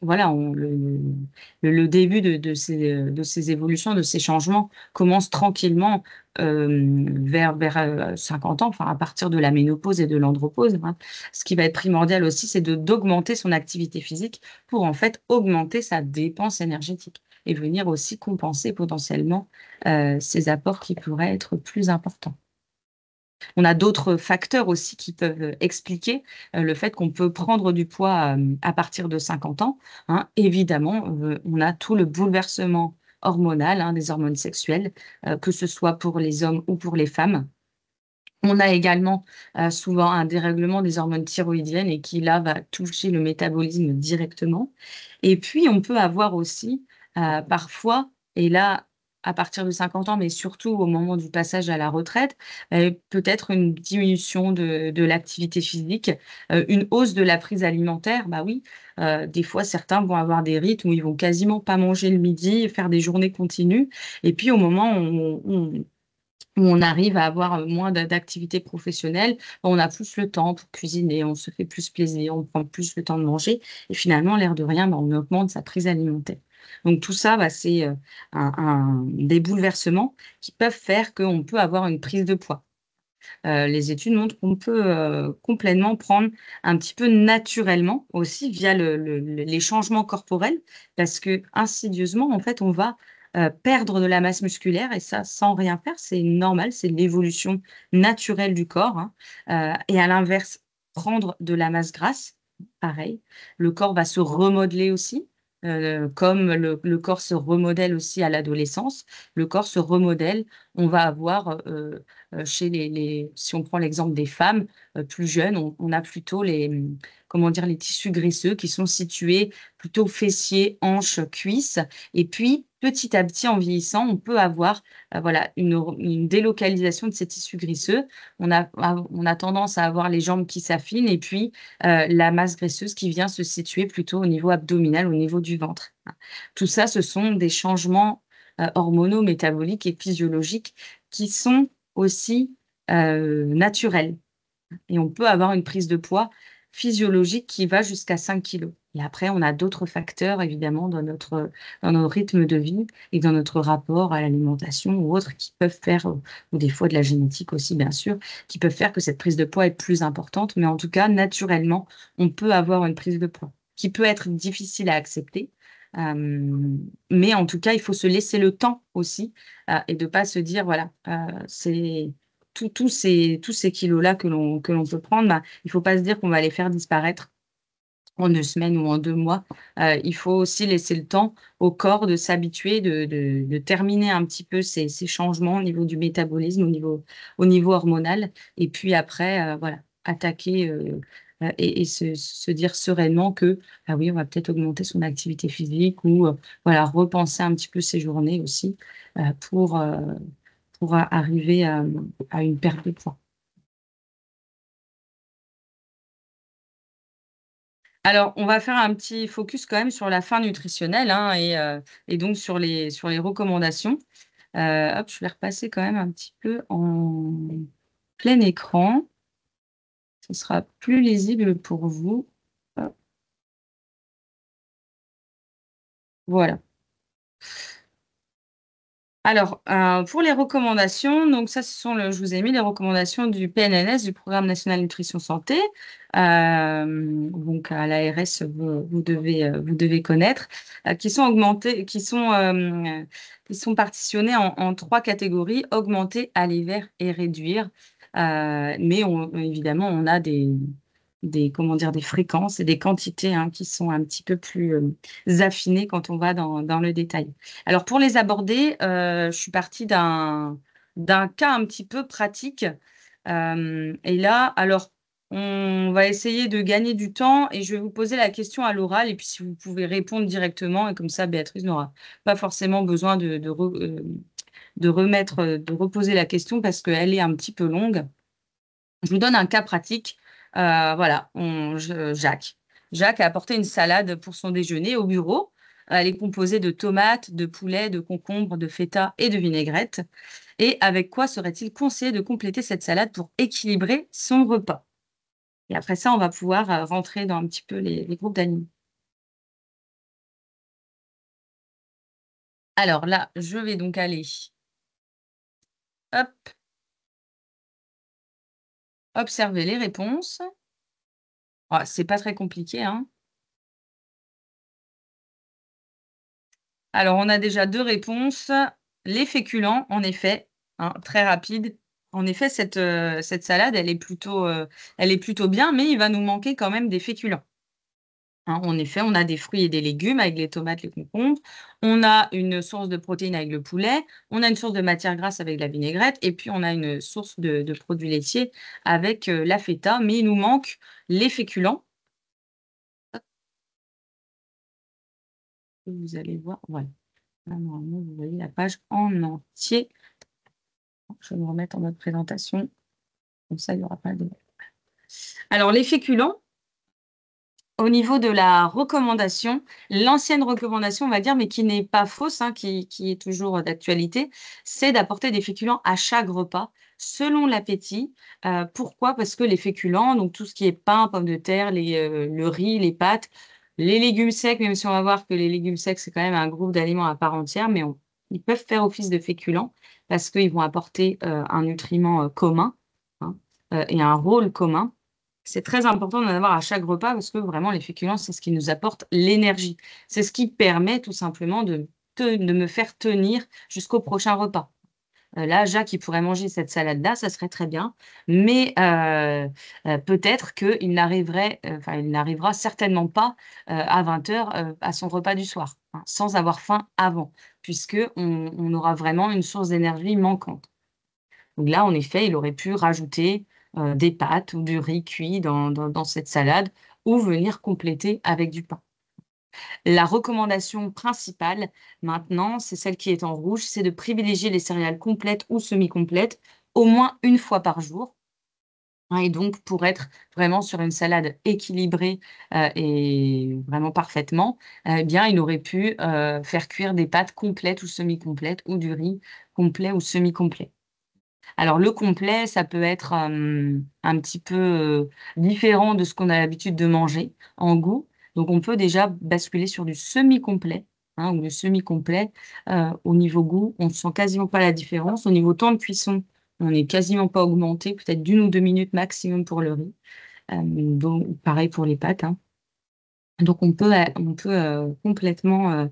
Speaker 2: voilà, le début de ces évolutions, de ces changements commence tranquillement vers 50 ans, enfin à partir de la ménopause et de l'andropause. Hein. Ce qui va être primordial aussi, c'est d'augmenter son activité physique pour en fait augmenter sa dépense énergétique et venir aussi compenser potentiellement ces apports qui pourraient être plus importants. On a d'autres facteurs aussi qui peuvent expliquer le fait qu'on peut prendre du poids à partir de 50 ans. Hein. Évidemment, on a tout le bouleversement hormonal hein, des hormones sexuelles, que ce soit pour les hommes ou pour les femmes. On a également souvent un dérèglement des hormones thyroïdiennes et qui, là, va toucher le métabolisme directement. Et puis, on peut avoir aussi parfois, et là, à partir de 50 ans, mais surtout au moment du passage à la retraite, peut-être une diminution de l'activité physique, une hausse de la prise alimentaire. Bah oui, des fois, certains vont avoir des rythmes où ils vont quasiment pas manger le midi, faire des journées continues. Et puis, au moment où on arrive à avoir moins d'activité professionnelle, on a plus le temps pour cuisiner, on se fait plus plaisir, on prend plus le temps de manger et finalement, l'air de rien, on augmente sa prise alimentaire. Donc tout ça, c'est des bouleversements qui peuvent faire qu'on peut avoir une prise de poids. Les études montrent qu'on peut complètement prendre un petit peu naturellement aussi via les changements corporels parce que insidieusement, en fait, on va perdre de la masse musculaire et ça sans rien faire, c'est normal, c'est l'évolution naturelle du corps. Hein. Et à l'inverse, prendre de la masse grasse, pareil, le corps va se remodeler aussi. Comme le corps se remodèle aussi à l'adolescence, le corps se remodèle. On va avoir chez si on prend l'exemple des femmes plus jeunes, on a plutôt comment dire, les tissus graisseux qui sont situés plutôt fessiers, hanches, cuisses. Et puis, petit à petit, en vieillissant, on peut avoir voilà, une délocalisation de ces tissus graisseux. On a tendance à avoir les jambes qui s'affinent et puis la masse graisseuse qui vient se situer plutôt au niveau abdominal, au niveau du ventre. Tout ça, ce sont des changements hormonaux, métaboliques et physiologiques qui sont aussi naturels. Et on peut avoir une prise de poids physiologique qui va jusqu'à 5 kilos. Et après, on a d'autres facteurs, évidemment, dans nos rythmes de vie et dans notre rapport à l'alimentation ou autres qui peuvent faire, ou des fois de la génétique aussi, bien sûr, qui peuvent faire que cette prise de poids est plus importante. Mais en tout cas, naturellement, on peut avoir une prise de poids qui peut être difficile à accepter. Mais en tout cas, il faut se laisser le temps aussi et de ne pas se dire, voilà, c'est tous ces kilos-là que l'on peut prendre, il ne faut pas se dire qu'on va les faire disparaître en 2 semaines ou en 2 mois. Il faut aussi laisser le temps au corps de s'habituer, de terminer un petit peu ces changements au niveau du métabolisme, au niveau hormonal. Et puis après, voilà, attaquer et se dire sereinement que, ah oui, on va peut-être augmenter son activité physique ou voilà, repenser un petit peu ses journées aussi pour arriver à une perte de poids. Alors, on va faire un petit focus quand même sur la faim nutritionnelle hein, et donc sur les recommandations. Hop, je vais repasser quand même un petit peu en plein écran. Ce sera plus lisible pour vous. Hop. Voilà. Alors, pour les recommandations, donc ça, je vous ai mis les recommandations du PNNS, du Programme national nutrition santé. Donc, à l'ARS, vous devez connaître, qui sont augmentées, qui sont partitionnées en 3 catégories, augmenter, aller vers et réduire. Mais évidemment, on a comment dire, des fréquences et des quantités hein, qui sont un petit peu plus affinées quand on va dans le détail. Alors, pour les aborder, je suis partie d'un cas un petit peu pratique. Et là, alors, on va essayer de gagner du temps et je vais vous poser la question à l'oral et puis si vous pouvez répondre directement et comme ça, Béatrice n'aura pas forcément besoin de reposer la question parce qu'elle est un petit peu longue. Je vous donne un cas pratique. Voilà, Jacques. Jacques a apporté une salade pour son déjeuner au bureau. Elle est composée de tomates, de poulet, de concombres, de feta et de vinaigrette. Et avec quoi serait-il conseillé de compléter cette salade pour équilibrer son repas? Et après ça, on va pouvoir rentrer dans un petit peu les groupes d'aliments. Alors là, je vais donc aller, hop, observer les réponses. Ah, c'est pas très compliqué, hein. Alors, on a déjà 2 réponses. Les féculents, en effet, hein, très rapide. En effet, cette salade, elle est plutôt bien, mais il va nous manquer quand même des féculents. Hein, en effet, on a des fruits et des légumes avec les tomates, les concombres. On a une source de protéines avec le poulet. On a une source de matière grasse avec la vinaigrette. Et puis, on a une source de produits laitiers avec la feta. Mais il nous manque les féculents. Vous allez voir, voilà. Là, normalement, vous voyez la page en entier. Je vais me remettre en mode présentation. Comme ça, il n'y aura pas de... Alors, les féculents, au niveau de la recommandation, l'ancienne recommandation, on va dire, mais qui n'est pas fausse, hein, qui est toujours d'actualité, c'est d'apporter des féculents à chaque repas, selon l'appétit. Pourquoi? Parce que les féculents, donc tout ce qui est pain, pommes de terre, le riz, les pâtes, les légumes secs, même si on va voir que les légumes secs, c'est quand même un groupe d'aliments à part entière, mais ils peuvent faire office de féculents parce qu'ils vont apporter un nutriment commun, hein, et un rôle commun. C'est très important d'en avoir à chaque repas parce que vraiment les féculents, c'est ce qui nous apporte l'énergie. C'est ce qui permet tout simplement de me faire tenir jusqu'au prochain repas. Là, Jacques, il pourrait manger cette salade-là, ça serait très bien, mais peut-être qu'il n'arriverait, enfin, il n'arrivera certainement pas à 20 h à son repas du soir, hein, sans avoir faim avant, puisqu'on aura vraiment une source d'énergie manquante. Donc là, en effet, il aurait pu rajouter des pâtes ou du riz cuit dans cette salade ou venir compléter avec du pain. La recommandation principale, maintenant, c'est celle qui est en rouge, c'est de privilégier les céréales complètes ou semi-complètes au moins une fois par jour. Hein, et donc, pour être vraiment sur une salade équilibrée et vraiment parfaitement, eh bien, il aurait pu faire cuire des pâtes complètes ou semi-complètes ou du riz complet ou semi-complet. Alors le complet, ça peut être, un petit peu, différent de ce qu'on a l'habitude de manger en goût. Donc on peut déjà basculer sur du semi-complet, hein, ou le semi-complet. Au niveau goût, on ne sent quasiment pas la différence. Au niveau temps de cuisson, on n'est quasiment pas augmenté, peut-être d'1 ou 2 minutes maximum pour le riz. Donc pareil pour les pâtes, hein. Donc on peut complètement,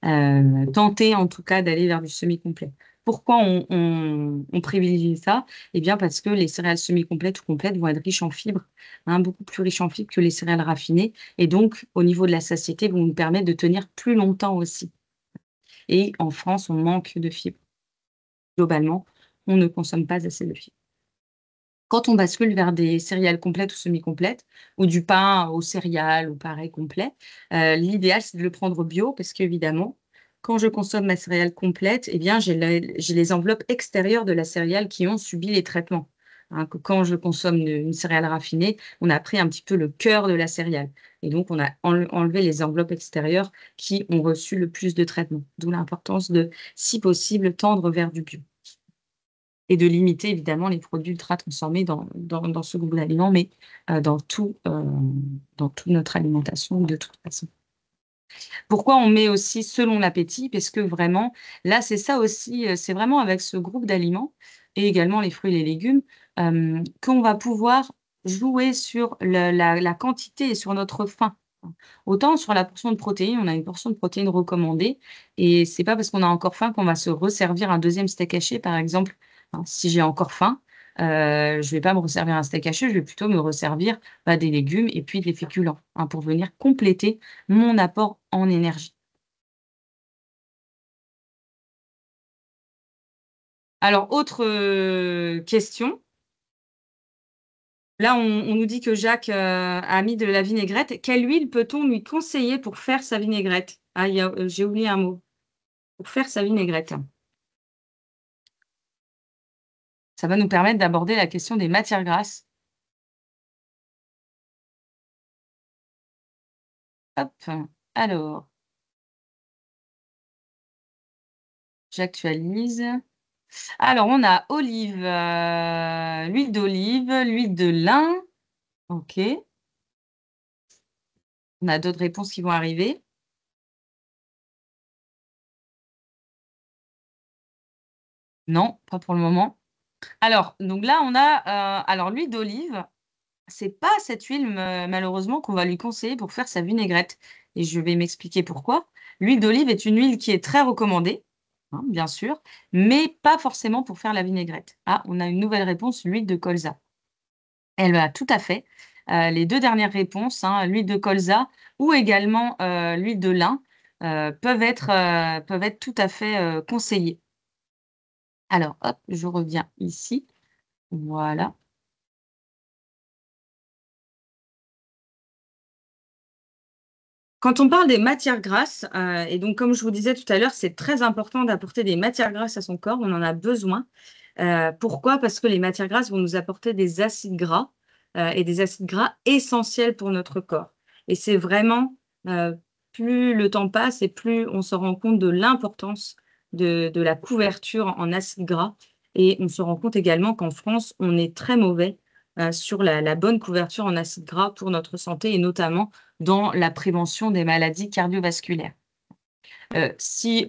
Speaker 2: tenter en tout cas d'aller vers du semi-complet. Pourquoi on privilégie ça? Eh bien parce que les céréales semi-complètes ou complètes vont être riches en fibres, hein, beaucoup plus riches en fibres que les céréales raffinées et donc au niveau de la satiété, vont nous permettre de tenir plus longtemps aussi et en France, on manque de fibres. Globalement, on ne consomme pas assez de fibres. Quand on bascule vers des céréales complètes ou semi-complètes ou du pain aux céréales ou pareil complet, l'idéal, c'est de le prendre bio parce qu'évidemment, quand je consomme ma céréale complète, eh bien, j'ai les enveloppes extérieures de la céréale qui ont subi les traitements. Hein, que quand je consomme une céréale raffinée, on a pris un petit peu le cœur de la céréale et donc on a enlevé les enveloppes extérieures qui ont reçu le plus de traitements. D'où l'importance de, si possible, tendre vers du bio. Et de limiter évidemment les produits ultra transformés dans ce groupe d'aliments, mais dans toute notre alimentation de toute façon. Pourquoi on met aussi selon l'appétit? Parce que vraiment, là, c'est ça aussi, c'est vraiment avec ce groupe d'aliments et également les fruits et les légumes, qu'on va pouvoir jouer sur la quantité et sur notre faim. Autant sur la portion de protéines, on a une portion de protéines recommandée et c'est pas parce qu'on a encore faim qu'on va se resservir un deuxième steak haché, par exemple. Hein, si j'ai encore faim, je vais pas me resservir un steak haché, je vais plutôt me resservir, bah, des légumes et puis des féculents, hein, pour venir compléter mon apport en énergie. Alors autre, question. Là, on nous dit que Jacques, a mis de la vinaigrette. Quelle huile peut-on lui conseiller pour faire sa vinaigrette? Ah, j'ai oublié un mot. Pour faire sa vinaigrette. Ça va nous permettre d'aborder la question des matières grasses. Hop, alors, J'actualise. Alors, on a olive, l'huile d'olive, l'huile de lin. OK. On a d'autres réponses qui vont arriver. Non, pas pour le moment. Alors, donc là, on a alors l'huile d'olive, c'est pas cette huile malheureusement qu'on va lui conseiller pour faire sa vinaigrette. Et je vais m'expliquer pourquoi. L'huile d'olive est une huile qui est très recommandée, hein, bien sûr, mais pas forcément pour faire la vinaigrette. Ah, on a une nouvelle réponse, l'huile de colza. Elle va tout à fait. Les deux dernières réponses, hein, l'huile de colza ou également l'huile de lin, peuvent être tout à fait conseillées. Alors, hop, je reviens ici. Voilà. Quand on parle des matières grasses, et donc comme je vous disais tout à l'heure, c'est très important d'apporter des matières grasses à son corps, on en a besoin. Pourquoi? Parce que les matières grasses vont nous apporter des acides gras, et des acides gras essentiels pour notre corps. Et c'est vraiment, plus le temps passe et plus on se rend compte de l'importance de la couverture en acides gras. Et on se rend compte également qu'en France, on est très mauvais, sur la bonne couverture en acides gras pour notre santé et notamment dans la prévention des maladies cardiovasculaires. Si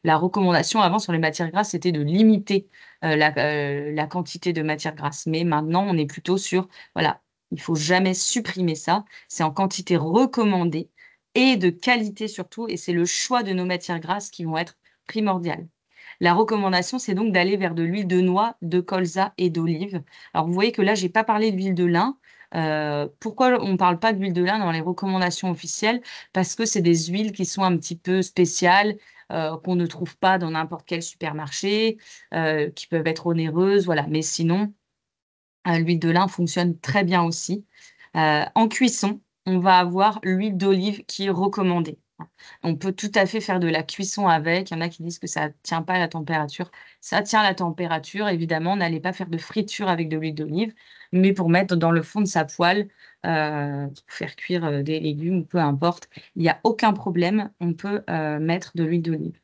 Speaker 2: la recommandation avant sur les matières grasses, c'était de limiter, la quantité de matières grasses. Mais maintenant, on est plutôt sur, voilà, il faut jamais supprimer ça. C'est en quantité recommandée et de qualité surtout et c'est le choix de nos matières grasses qui vont être primordiales. La recommandation, c'est donc d'aller vers de l'huile de noix, de colza et d'olive. Alors vous voyez que là, j'ai pas parlé d'huile de lin. Pourquoi on ne parle pas d'huile de lin dans les recommandations officielles? Parce que c'est des huiles qui sont un petit peu spéciales, qu'on ne trouve pas dans n'importe quel supermarché, qui peuvent être onéreuses, voilà. Mais sinon, l'huile de lin fonctionne très bien aussi. En cuisson, on va avoir l'huile d'olive qui est recommandée. On peut tout à fait faire de la cuisson avec. Il y en a qui disent que ça ne tient pas la température. Ça tient la température, évidemment. N'allez pas faire de friture avec de l'huile d'olive, mais pour mettre dans le fond de sa poêle, pour faire cuire des légumes, peu importe, il n'y a aucun problème. On peut mettre de l'huile d'olive.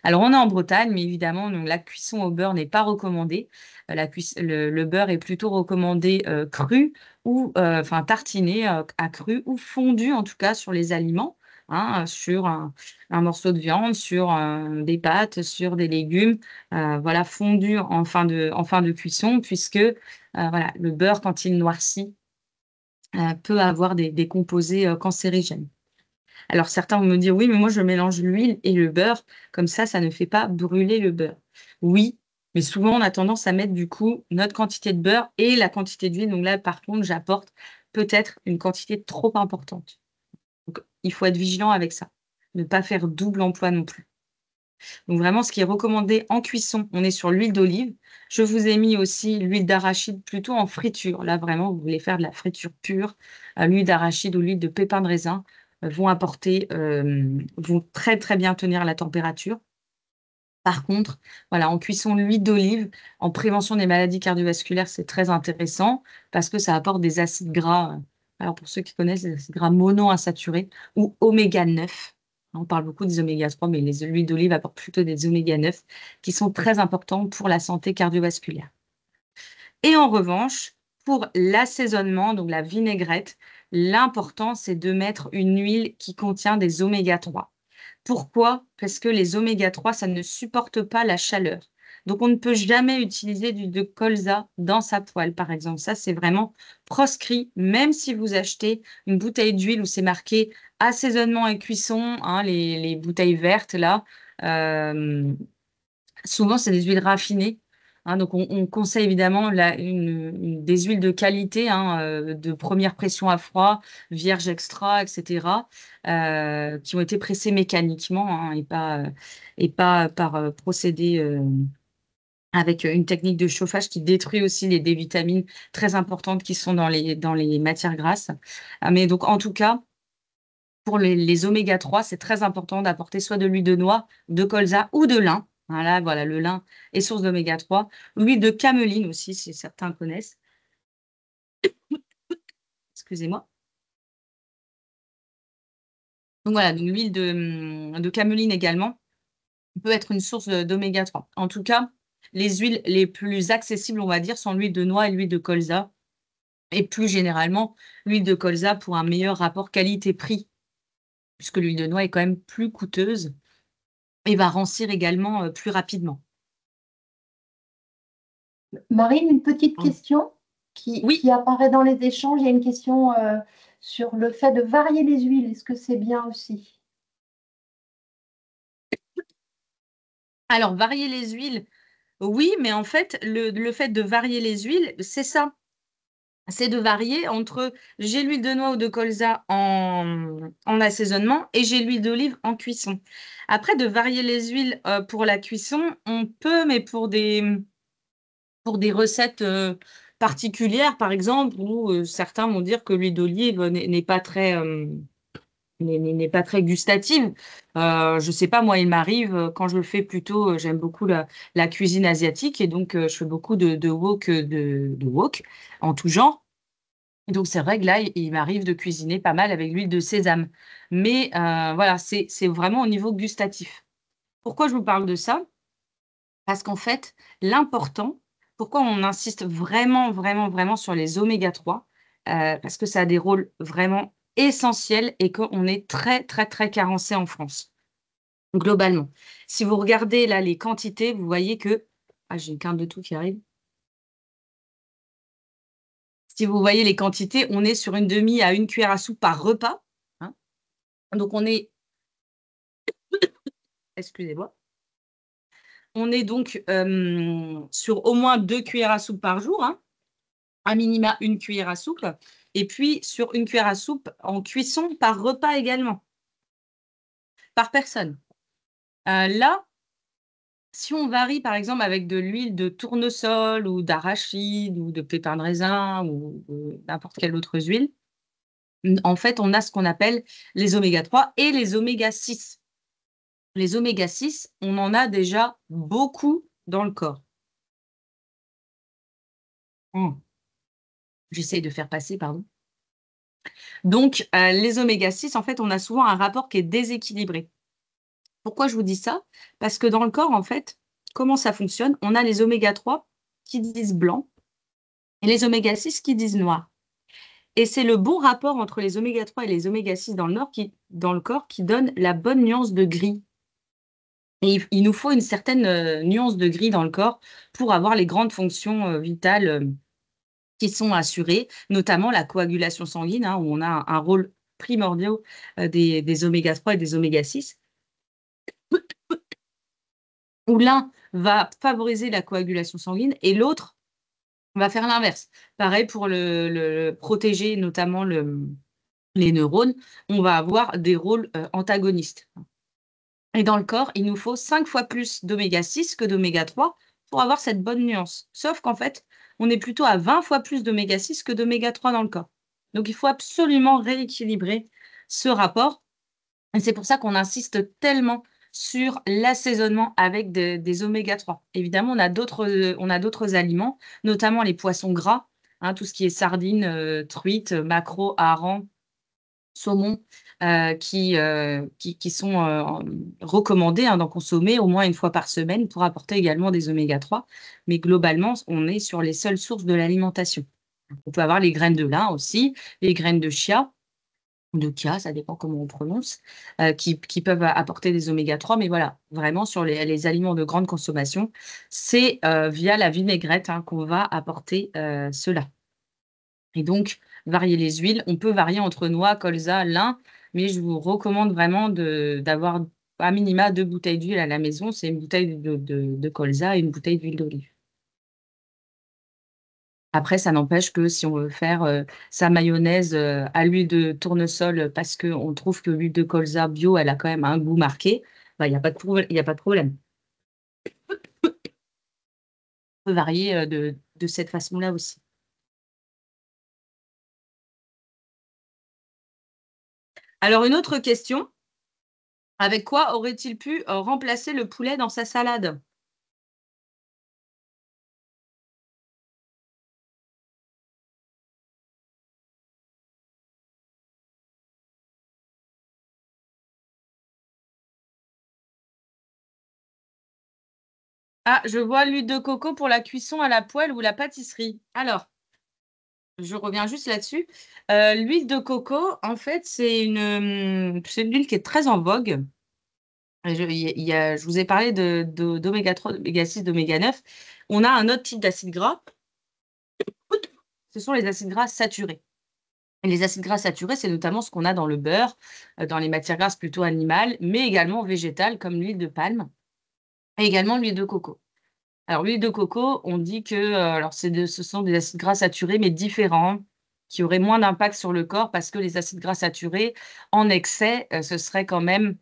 Speaker 2: Alors, on est en Bretagne, mais évidemment, donc, la cuisson au beurre n'est pas recommandée. Le beurre est plutôt recommandé cru ou enfin tartiné à cru ou fondu, en tout cas, sur les aliments, hein, sur un morceau de viande, sur des pâtes, sur des légumes, voilà, fondu en fin de cuisson, puisque voilà, le beurre, quand il noircit, peut avoir des composés cancérigènes. Alors certains vont me dire: «Oui, mais moi je mélange l'huile et le beurre, comme ça ne fait pas brûler le beurre». Oui, mais souvent on a tendance à mettre du coup notre quantité de beurre et la quantité d'huile. Donc là, par contre, j'apporte peut-être une quantité trop importante. Donc il faut être vigilant avec ça, ne pas faire double emploi non plus. Donc vraiment ce qui est recommandé en cuisson, on est sur l'huile d'olive. Je vous ai mis aussi l'huile d'arachide plutôt en friture. Là vraiment, vous voulez faire de la friture pure, l'huile d'arachide ou l'huile de pépins de raisin, vont apporter, vont très, très bien tenir la température. Par contre, voilà, en cuisson, l'huile d'olive, en prévention des maladies cardiovasculaires, c'est très intéressant parce que ça apporte des acides gras, alors pour ceux qui connaissent, les acides gras monoinsaturés ou oméga 9. On parle beaucoup des oméga 3, mais les huiles d'olive apportent plutôt des oméga 9 qui sont très importants pour la santé cardiovasculaire. Et en revanche, pour l'assaisonnement, donc la vinaigrette, l'important, c'est de mettre une huile qui contient des oméga 3. Pourquoi? Parce que les oméga 3, ça ne supporte pas la chaleur. Donc, on ne peut jamais utiliser d'huile de colza dans sa poêle, par exemple. Ça, c'est vraiment proscrit, même si vous achetez une bouteille d'huile où c'est marqué assaisonnement et cuisson, hein, les bouteilles vertes, là. Souvent, c'est des huiles raffinées, hein, donc on conseille évidemment des huiles de qualité, hein, de première pression à froid, vierge extra et cetera, qui ont été pressées mécaniquement, hein, et pas par, procédé, avec, une technique de chauffage qui détruit aussi les D-vitamines très importantes qui sont dans les matières grasses. Mais donc en tout cas, pour les oméga 3, c'est très important d'apporter soit de l'huile de noix, de colza ou de lin. Voilà, le lin est source d'oméga 3. L'huile de cameline aussi, si certains connaissent. Excusez-moi. Donc voilà, donc l'huile de cameline également peut être une source d'oméga 3. En tout cas, les huiles les plus accessibles, on va dire, sont l'huile de noix et l'huile de colza. Et plus généralement, l'huile de colza pour un meilleur rapport qualité-prix, puisque l'huile de noix est quand même plus coûteuse et va rancir également plus rapidement.
Speaker 1: Marine, une petite
Speaker 2: Mm.
Speaker 1: question
Speaker 2: Oui,
Speaker 1: qui apparaît dans les échanges. Il y a une question sur le fait de varier les huiles. Est-ce que c'est bien aussi?
Speaker 2: alors varier les huiles, oui, mais en fait, le fait de varier les huiles, c'est ça. C'est de varier entre j'ai l'huile de noix ou de colza en assaisonnement et j'ai l'huile d'olive en cuisson. Après, de varier les huiles pour la cuisson, on peut, mais pour des recettes particulières, par exemple, où certains vont dire que l'huile d'olive n'est pas très, n'est pas très gustative. Je sais pas, moi, il m'arrive, quand je le fais plutôt, j'aime beaucoup la cuisine asiatique et donc je fais beaucoup de wok, de wok en tout genre. Et donc, c'est vrai que là, il m'arrive de cuisiner pas mal avec l'huile de sésame. Mais voilà, c'est vraiment au niveau gustatif. Pourquoi je vous parle de ça? Parce qu'en fait, l'important, pourquoi on insiste vraiment, vraiment, vraiment sur les oméga 3, parce que ça a des rôles vraiment essentiels et qu'on est très, très, très carencé en France, globalement. Si vous regardez là les quantités, vous voyez que ah, j'ai une quinte de tout qui arrive. Si vous voyez les quantités, on est sur une demi à une cuillère à soupe par repas, hein. Donc on est excusez-moi. On est donc, sur au moins 2 cuillères à soupe par jour, hein. À minima une cuillère à soupe et puis sur une cuillère à soupe en cuisson par repas également, par personne. Là, si on varie par exemple avec de l'huile de tournesol ou d'arachide ou de pépins de raisin ou n'importe quelle autre huile, en fait, on a ce qu'on appelle les oméga 3 et les oméga 6. Les oméga 6, on en a déjà beaucoup dans le corps. Mmh. J'essaye de faire passer, pardon. Donc, les oméga 6, en fait, on a souvent un rapport qui est déséquilibré. Pourquoi je vous dis ça? Parce que dans le corps, en fait, comment ça fonctionne? On a les oméga 3 qui disent blanc et les oméga 6 qui disent noir. Et c'est le bon rapport entre les oméga 3 et les oméga 6 dans le corps qui donne la bonne nuance de gris. Et il nous faut une certaine nuance de gris dans le corps pour avoir les grandes fonctions vitales qui sont assurées, notamment la coagulation sanguine, hein, où on a un rôle primordial des oméga 3 et des oméga 6. Où l'un va favoriser la coagulation sanguine et l'autre va faire l'inverse. Pareil pour le protéger notamment les neurones, on va avoir des rôles antagonistes. Et dans le corps, il nous faut 5 fois plus d'oméga 6 que d'oméga 3 pour avoir cette bonne nuance. Sauf qu'en fait, on est plutôt à 20 fois plus d'oméga 6 que d'oméga 3 dans le corps. Donc il faut absolument rééquilibrer ce rapport. Et c'est pour ça qu'on insiste tellement sur l'assaisonnement avec des oméga 3. Évidemment, on a d'autres aliments, notamment les poissons gras, hein, tout ce qui est sardines, truites, maquereaux, harengs, saumon, qui sont recommandés, hein, d'en consommer au moins une fois par semaine pour apporter également des oméga 3. Mais globalement, on est sur les seules sources de l'alimentation. On peut avoir les graines de lin aussi, les graines de chia de chia, ça dépend comment on prononce, qui peuvent apporter des oméga 3. Mais voilà, vraiment sur les aliments de grande consommation, c'est via la vinaigrette, hein, qu'on va apporter cela. Et donc, varier les huiles, on peut varier entre noix, colza, lin, mais je vous recommande vraiment d'avoir à minima 2 bouteilles d'huile à la maison. C'est une bouteille de colza et une bouteille d'huile d'olive. Après, ça n'empêche que si on veut faire, sa mayonnaise, à l'huile de tournesol, parce qu'on trouve que l'huile de colza bio, elle a quand même un goût marqué, bah, il y a pas de problème. On peut varier, de cette façon-là aussi. Alors une autre question, avec quoi aurait-il pu, remplacer le poulet dans sa salade? Ah, je vois l'huile de coco pour la cuisson à la poêle ou la pâtisserie. Alors, je reviens juste là-dessus. L'huile de coco, en fait, c'est c'est une huile qui est très en vogue. Je vous ai parlé d'oméga 3, d'oméga 6, d'oméga 9. On a un autre type d'acide gras. Ce sont les acides gras saturés. Et les acides gras saturés, c'est notamment ce qu'on a dans le beurre, dans les matières grasses plutôt animales, mais également végétales comme l'huile de palme et également l'huile de coco. Alors, l'huile de coco, on dit que alors ce sont des acides gras saturés, mais différents, qui auraient moins d'impact sur le corps parce que les acides gras saturés, en excès, seraient quand même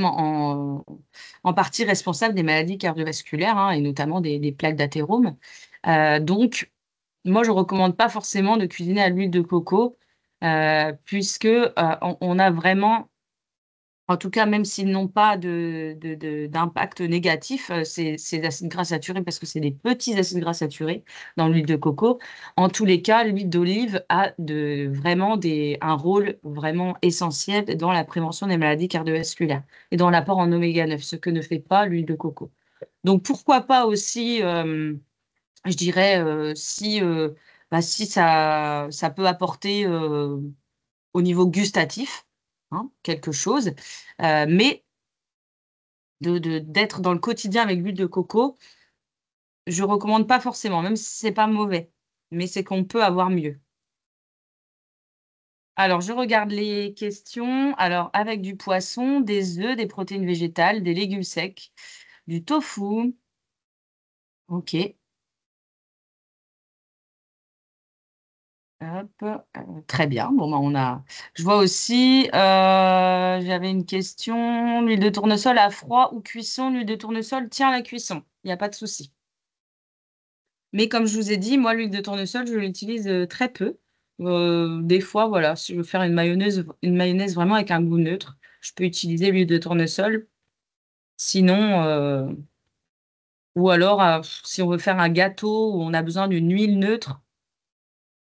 Speaker 2: en partie responsables des maladies cardiovasculaires, hein, et notamment des plaques d'athérome. Donc, moi, je ne recommande pas forcément de cuisiner à l'huile de coco, puisque on a vraiment, en tout cas, même s'ils n'ont pas d'impact négatif, ces acides gras saturés, parce que c'est des petits acides gras saturés dans l'huile de coco. En tous les cas, l'huile d'olive a vraiment un rôle vraiment essentiel dans la prévention des maladies cardiovasculaires et dans l'apport en oméga 9, ce que ne fait pas l'huile de coco. Donc, pourquoi pas aussi, je dirais, si ça peut apporter au niveau gustatif, hein, quelque chose, mais d'être dans le quotidien avec l'huile de coco, je ne recommande pas forcément, même si ce n'est pas mauvais, mais c'est qu'on peut avoir mieux. Alors, je regarde les questions. Alors, avec du poisson, des œufs, des protéines végétales, des légumes secs, du tofu. OK. Hop, très bien. Bon, je vois aussi, j'avais une question. L'huile de tournesol à froid ou cuisson? L'huile de tournesol tient la cuisson. Il n'y a pas de souci. Mais comme je vous ai dit, moi, l'huile de tournesol, je l'utilise très peu. Des fois, voilà, si je veux faire une mayonnaise vraiment avec un goût neutre, je peux utiliser l'huile de tournesol. Sinon, ou alors, si on veut faire un gâteau où on a besoin d'une huile neutre,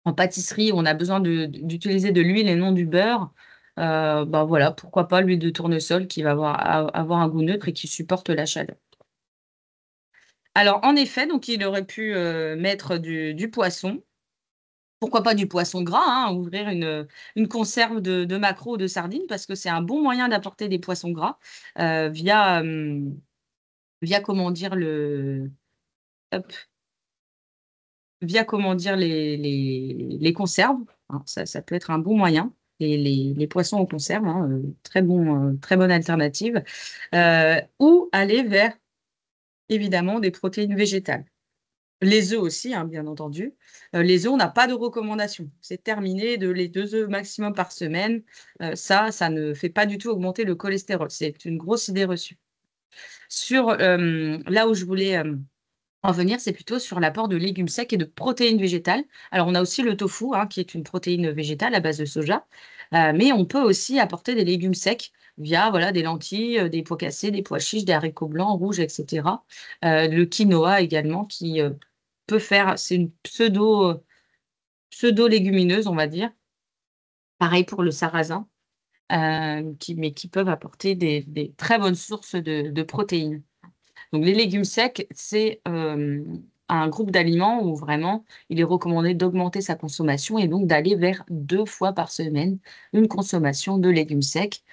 Speaker 2: en pâtisserie, où on a besoin d'utiliser de l'huile et non du beurre, bah voilà, pourquoi pas l'huile de tournesol qui va avoir un goût neutre et qui supporte la chaleur. Alors, en effet, donc il aurait pu mettre du poisson. Pourquoi pas du poisson gras, hein, ouvrir une conserve de maquereaux ou de sardines, parce que c'est un bon moyen d'apporter des poissons gras via comment dire hop, via comment dire les conserves, hein, ça peut être un bon moyen. Les poissons en conserve, hein, très bonne alternative. Ou aller vers évidemment des protéines végétales. Les œufs aussi, hein, bien entendu. Les œufs, on n'a pas de recommandation. C'est terminé, les 2 œufs maximum par semaine. Ça ne fait pas du tout augmenter le cholestérol. C'est une grosse idée reçue. Là où je voulais en venir, c'est plutôt sur l'apport de légumes secs et de protéines végétales. Alors, on a aussi le tofu, hein, qui est une protéine végétale à base de soja. Mais on peut aussi apporter des légumes secs via voilà, des lentilles, des pois cassés, des pois chiches, des haricots blancs, rouges, etc. Le quinoa également, qui peut faire, c'est une pseudo-légumineuse, on va dire. Pareil pour le sarrasin, mais qui peuvent apporter des très bonnes sources de protéines. Donc, les légumes secs, c'est un groupe d'aliments où vraiment il est recommandé d'augmenter sa consommation et donc d'aller vers 2 fois par semaine une consommation de légumes secs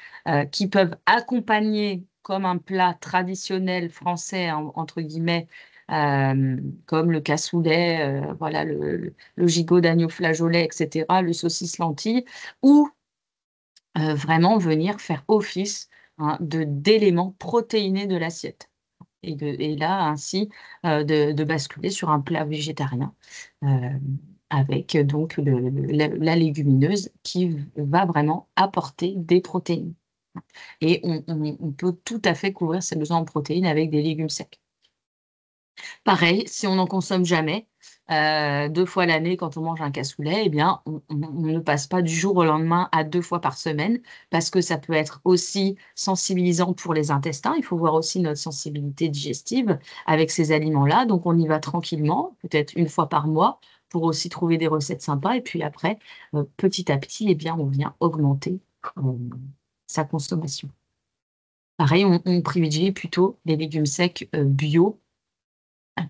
Speaker 2: qui peuvent accompagner comme un plat traditionnel français, entre guillemets, comme le cassoulet, voilà, le gigot d'agneau flageolet, etc., le saucisse lentille, ou vraiment venir faire office, hein, d'éléments protéinés de l'assiette. Et là, ainsi, de basculer sur un plat végétarien avec donc la légumineuse qui va vraiment apporter des protéines. Et on peut tout à fait couvrir ses besoins en protéines avec des légumes secs. Pareil, si on n'en consomme jamais, 2 fois l'année quand on mange un cassoulet, eh bien, on ne passe pas du jour au lendemain à 2 fois par semaine parce que ça peut être aussi sensibilisant pour les intestins. Il faut voir aussi notre sensibilité digestive avec ces aliments-là. Donc, on y va tranquillement, peut-être 1 fois par mois, pour aussi trouver des recettes sympas. Et puis après, petit à petit, eh bien, on vient augmenter sa consommation. pareil, on privilégie plutôt les légumes secs bio,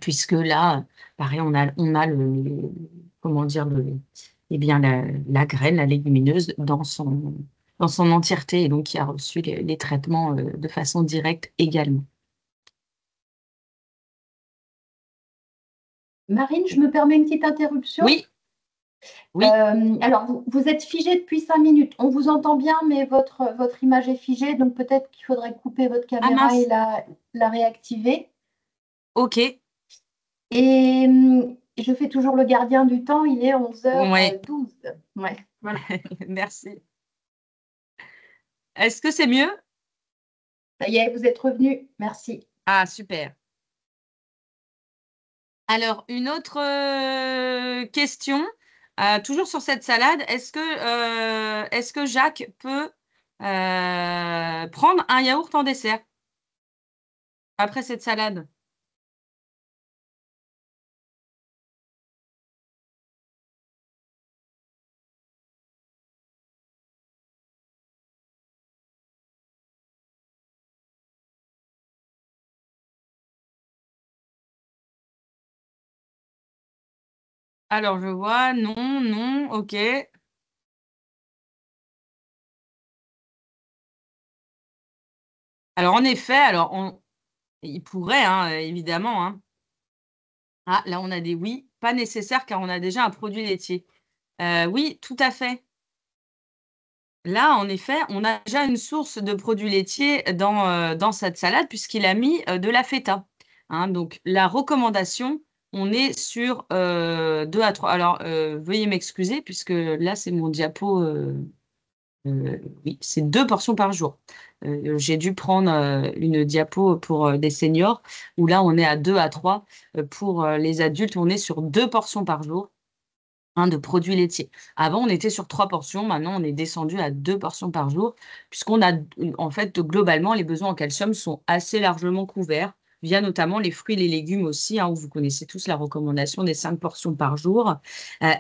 Speaker 2: puisque là, pareil, on a comment dire, eh bien, la graine, la légumineuse dans son entièreté, et donc qui a reçu les traitements de façon directe également.
Speaker 1: Marine, je me permets une petite interruption.
Speaker 2: Oui, oui.
Speaker 1: Alors, vous êtes figé depuis 5 minutes. On vous entend bien, mais votre image est figée, donc peut-être qu'il faudrait couper votre
Speaker 2: Ah
Speaker 1: caméra et
Speaker 2: mince,
Speaker 1: la réactiver.
Speaker 2: ok,
Speaker 1: Et je fais toujours le gardien du temps, il est
Speaker 2: ouais,
Speaker 1: 11h12. Ouais, voilà.
Speaker 2: merci. Est-ce que c'est mieux?
Speaker 1: Ça y est, vous êtes revenu. Merci.
Speaker 2: Ah, super. Alors, une autre question, toujours sur cette salade. Est-ce que Jacques peut prendre un yaourt en dessert après cette salade? Alors, je vois, non, non, ok. Alors, en effet, il pourrait, hein, évidemment, hein. Ah, là, on a des oui, pas nécessaire car on a déjà un produit laitier. Oui, tout à fait. Là, en effet, on a déjà une source de produits laitiers dans cette salade puisqu'il a mis de la feta, hein. Donc, la recommandation, on est sur 2 à 3. Alors, veuillez m'excuser puisque là, c'est mon diapo. Oui, c'est 2 portions par jour. J'ai dû prendre une diapo pour des seniors où là, on est à 2 à 3. Pour les adultes, on est sur 2 portions par jour, hein, de produits laitiers. Avant, on était sur 3 portions. Maintenant, on est descendu à 2 portions par jour, puisqu'on a, en fait, globalement, les besoins en calcium sont assez largement couverts, via notamment les fruits et les légumes aussi, hein, où vous connaissez tous la recommandation des 5 portions par jour.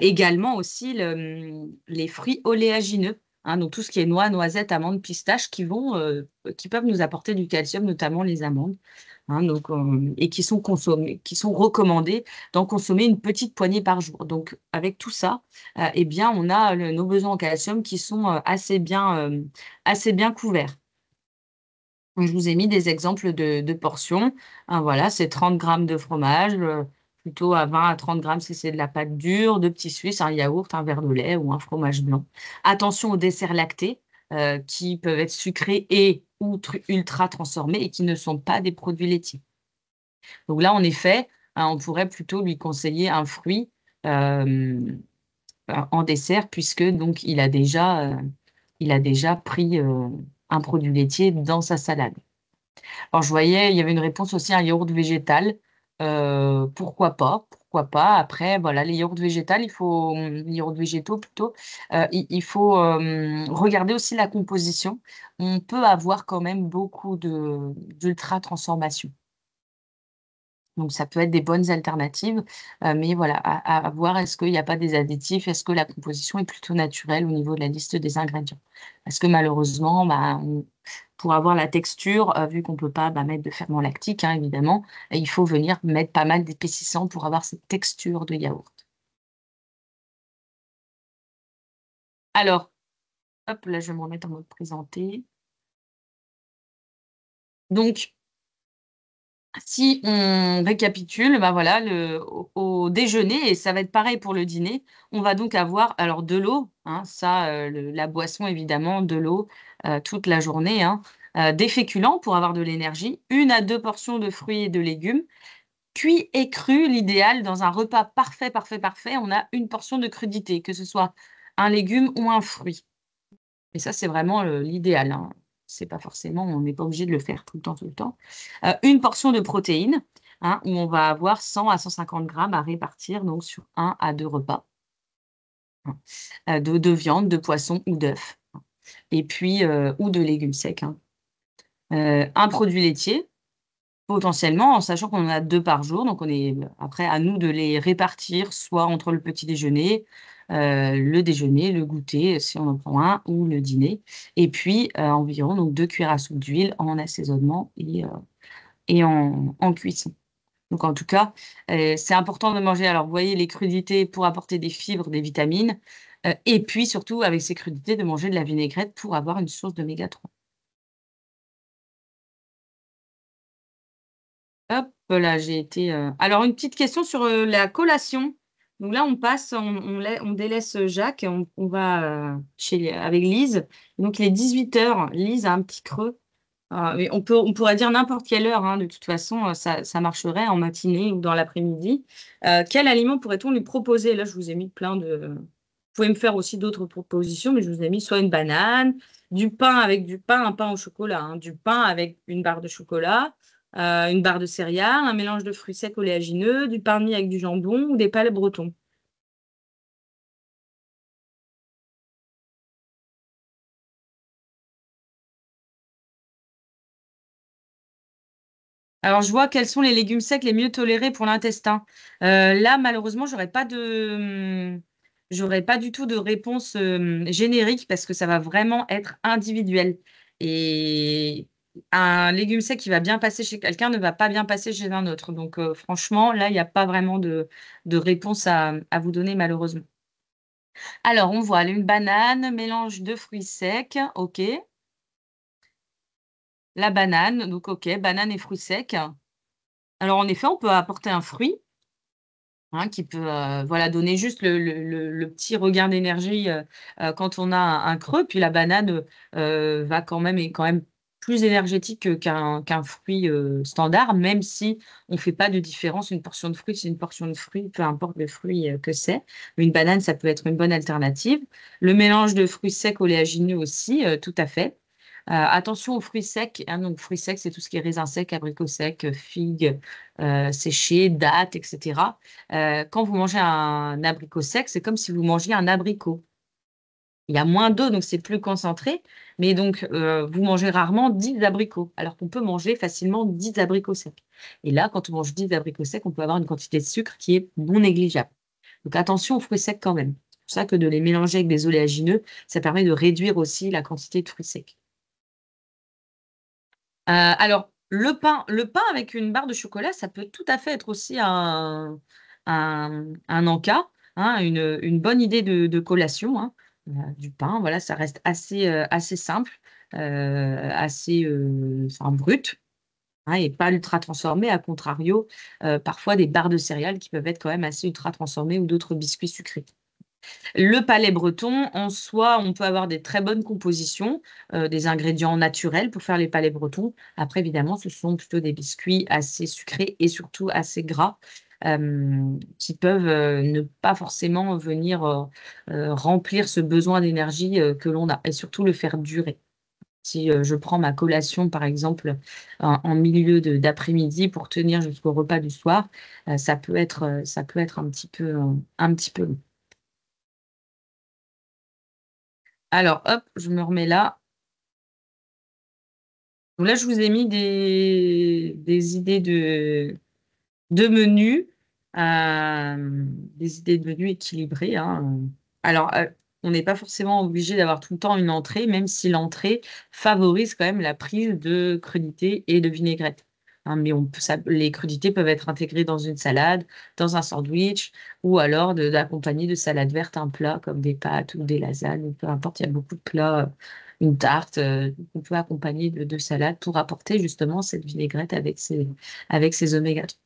Speaker 2: Également aussi les fruits oléagineux, hein, donc tout ce qui est noix, noisettes, amandes, pistaches, qui peuvent nous apporter du calcium, notamment les amandes, hein, donc, et qui sont consommés, qui sont recommandés d'en consommer une petite poignée par jour. Donc, avec tout ça, eh bien, on a nos besoins en calcium qui sont assez bien couverts. Donc, je vous ai mis des exemples de portions, hein, voilà, c'est 30 grammes de fromage, plutôt à 20 à 30 grammes si c'est de la pâte dure, 2 petits Suisses, un yaourt, un verre de lait ou un fromage blanc. Attention aux desserts lactés, qui peuvent être sucrés et ou ultra transformés et qui ne sont pas des produits laitiers. Donc là, en effet, on pourrait plutôt lui conseiller un fruit en dessert, puisque donc il a déjà pris un produit laitier dans sa salade. Alors je voyais, il y avait une réponse aussi à un yaourt végétal. Pourquoi pas? Pourquoi pas? Après, voilà, les yaourts végétaux, les yaourts végétaux plutôt, il faut regarder aussi la composition. On peut avoir quand même beaucoup d'ultra transformation. Donc, ça peut être des bonnes alternatives, mais voilà, à voir, est-ce qu'il n'y a pas des additifs? Est-ce que la composition est plutôt naturelle au niveau de la liste des ingrédients? Parce que malheureusement, bah, pour avoir la texture, vu qu'on ne peut pas mettre de ferment lactique, hein, évidemment, il faut venir mettre pas mal d'épaississant pour avoir cette texture de yaourt. Alors, hop, là, je vais me remettre en mode présenté. Donc, si on récapitule, bah voilà, au déjeuner, et ça va être pareil pour le dîner, on va donc avoir alors de l'eau, hein, ça, la boisson évidemment, de l'eau toute la journée, hein, des féculents pour avoir de l'énergie, 1 à 2 portions de fruits et de légumes, cuits et crus, l'idéal dans un repas parfait, parfait, parfait, on a 1 portion de crudité, que ce soit un légume ou un fruit. Et ça, c'est vraiment l'idéal, hein. C'est pas forcément, on n'est pas obligé de le faire tout le temps, tout le temps. 1 portion de protéines, hein, où on va avoir 100 à 150 grammes à répartir donc sur 1 à 2 repas, hein, de viande, de poisson ou d'œufs, hein, et puis ou de légumes secs, hein. Un produit laitier, potentiellement, en sachant qu'on en a 2 par jour, donc on est après à nous de les répartir, soit entre le petit déjeuner, le déjeuner, le goûter, si on en prend un, ou le dîner. Et puis, environ donc 2 cuillères à soupe d'huile en assaisonnement et en cuisson. Donc, en tout cas, c'est important de manger. Alors, vous voyez, les crudités pour apporter des fibres, des vitamines, et puis surtout, avec ces crudités, de manger de la vinaigrette pour avoir une source d'oméga 3. Hop là, j'ai été, alors une petite question sur, la collation. Donc là, on délaisse, Jacques et on va, avec Lise. Donc il est 18 h. Lise a un petit creux. Mais on pourrait dire n'importe quelle heure, hein, de toute façon, ça marcherait en matinée ou dans l'après-midi. Quel aliment pourrait-on lui proposer? Là, je vous ai mis plein de vous pouvez me faire aussi d'autres propositions, mais je vous ai mis soit une banane, du pain avec du pain, un pain au chocolat, hein, du pain avec une barre de chocolat, une barre de céréales, un mélange de fruits secs oléagineux, du pain de mie avec du jambon ou des palais bretons. Alors, je vois quels sont les légumes secs les mieux tolérés pour l'intestin. Là, malheureusement, j'aurais pas du tout de réponse générique parce que ça va vraiment être individuel. Et un légume sec qui va bien passer chez quelqu'un ne va pas bien passer chez un autre. Donc, franchement, là, il n'y a pas vraiment de réponse à vous donner, malheureusement. Alors, on voit une banane, mélange de fruits secs, OK. La banane, donc OK, banane et fruits secs. Alors, en effet, on peut apporter un fruit, hein, qui peut, voilà, donner juste le petit regain d'énergie, quand on a un creux. Puis la banane, va est quand même plus énergétique qu'un fruit, standard, même si on fait pas de différence. Une portion de fruit, c'est une portion de fruit, peu importe le fruit, que c'est. Mais une banane, ça peut être une bonne alternative. Le mélange de fruits secs oléagineux aussi, tout à fait. Attention aux fruits secs, hein, donc fruits secs, c'est tout ce qui est raisin sec, abricot sec, figues, séchées, dattes, et cetera. Quand vous mangez un abricot sec, c'est comme si vous mangiez un abricot. Il y a moins d'eau, donc c'est plus concentré, mais donc vous mangez rarement 10 abricots, alors qu'on peut manger facilement 10 abricots secs. Et là, quand on mange 10 abricots secs, on peut avoir une quantité de sucre qui est non négligeable. Donc attention aux fruits secs quand même. C'est pour ça que de les mélanger avec des oléagineux, ça permet de réduire aussi la quantité de fruits secs. Alors le pain avec une barre de chocolat, ça peut tout à fait être aussi un encas, hein, une bonne idée de collation, hein. Du pain, voilà, ça reste assez simple, assez, enfin brut, hein, et pas ultra transformé, à contrario, parfois des barres de céréales qui peuvent être quand même assez ultra transformées ou d'autres biscuits sucrés. Le palais breton, en soi, on peut avoir des très bonnes compositions, des ingrédients naturels pour faire les palais bretons. Après, évidemment, ce sont plutôt des biscuits assez sucrés et surtout assez gras, qui peuvent, ne pas forcément venir, remplir ce besoin d'énergie, que l'on a et surtout le faire durer. Si, je prends ma collation, par exemple, en milieu d'après-midi pour tenir jusqu'au repas du soir, ça peut être un petit peu long. Alors, hop, je me remets là. Donc là, je vous ai mis des idées de menus, des idées de menus équilibrés, hein. Alors, on n'est pas forcément obligé d'avoir tout le temps une entrée, même si l'entrée favorise quand même la prise de crudités et de vinaigrette, hein. Mais les crudités peuvent être intégrées dans une salade, dans un sandwich, ou alors d'accompagner de salade verte un plat comme des pâtes ou des lasagnes, peu importe, il y a beaucoup de plats, une tarte, qu'on peut accompagner de salade pour apporter justement cette vinaigrette avec ses oméga 3.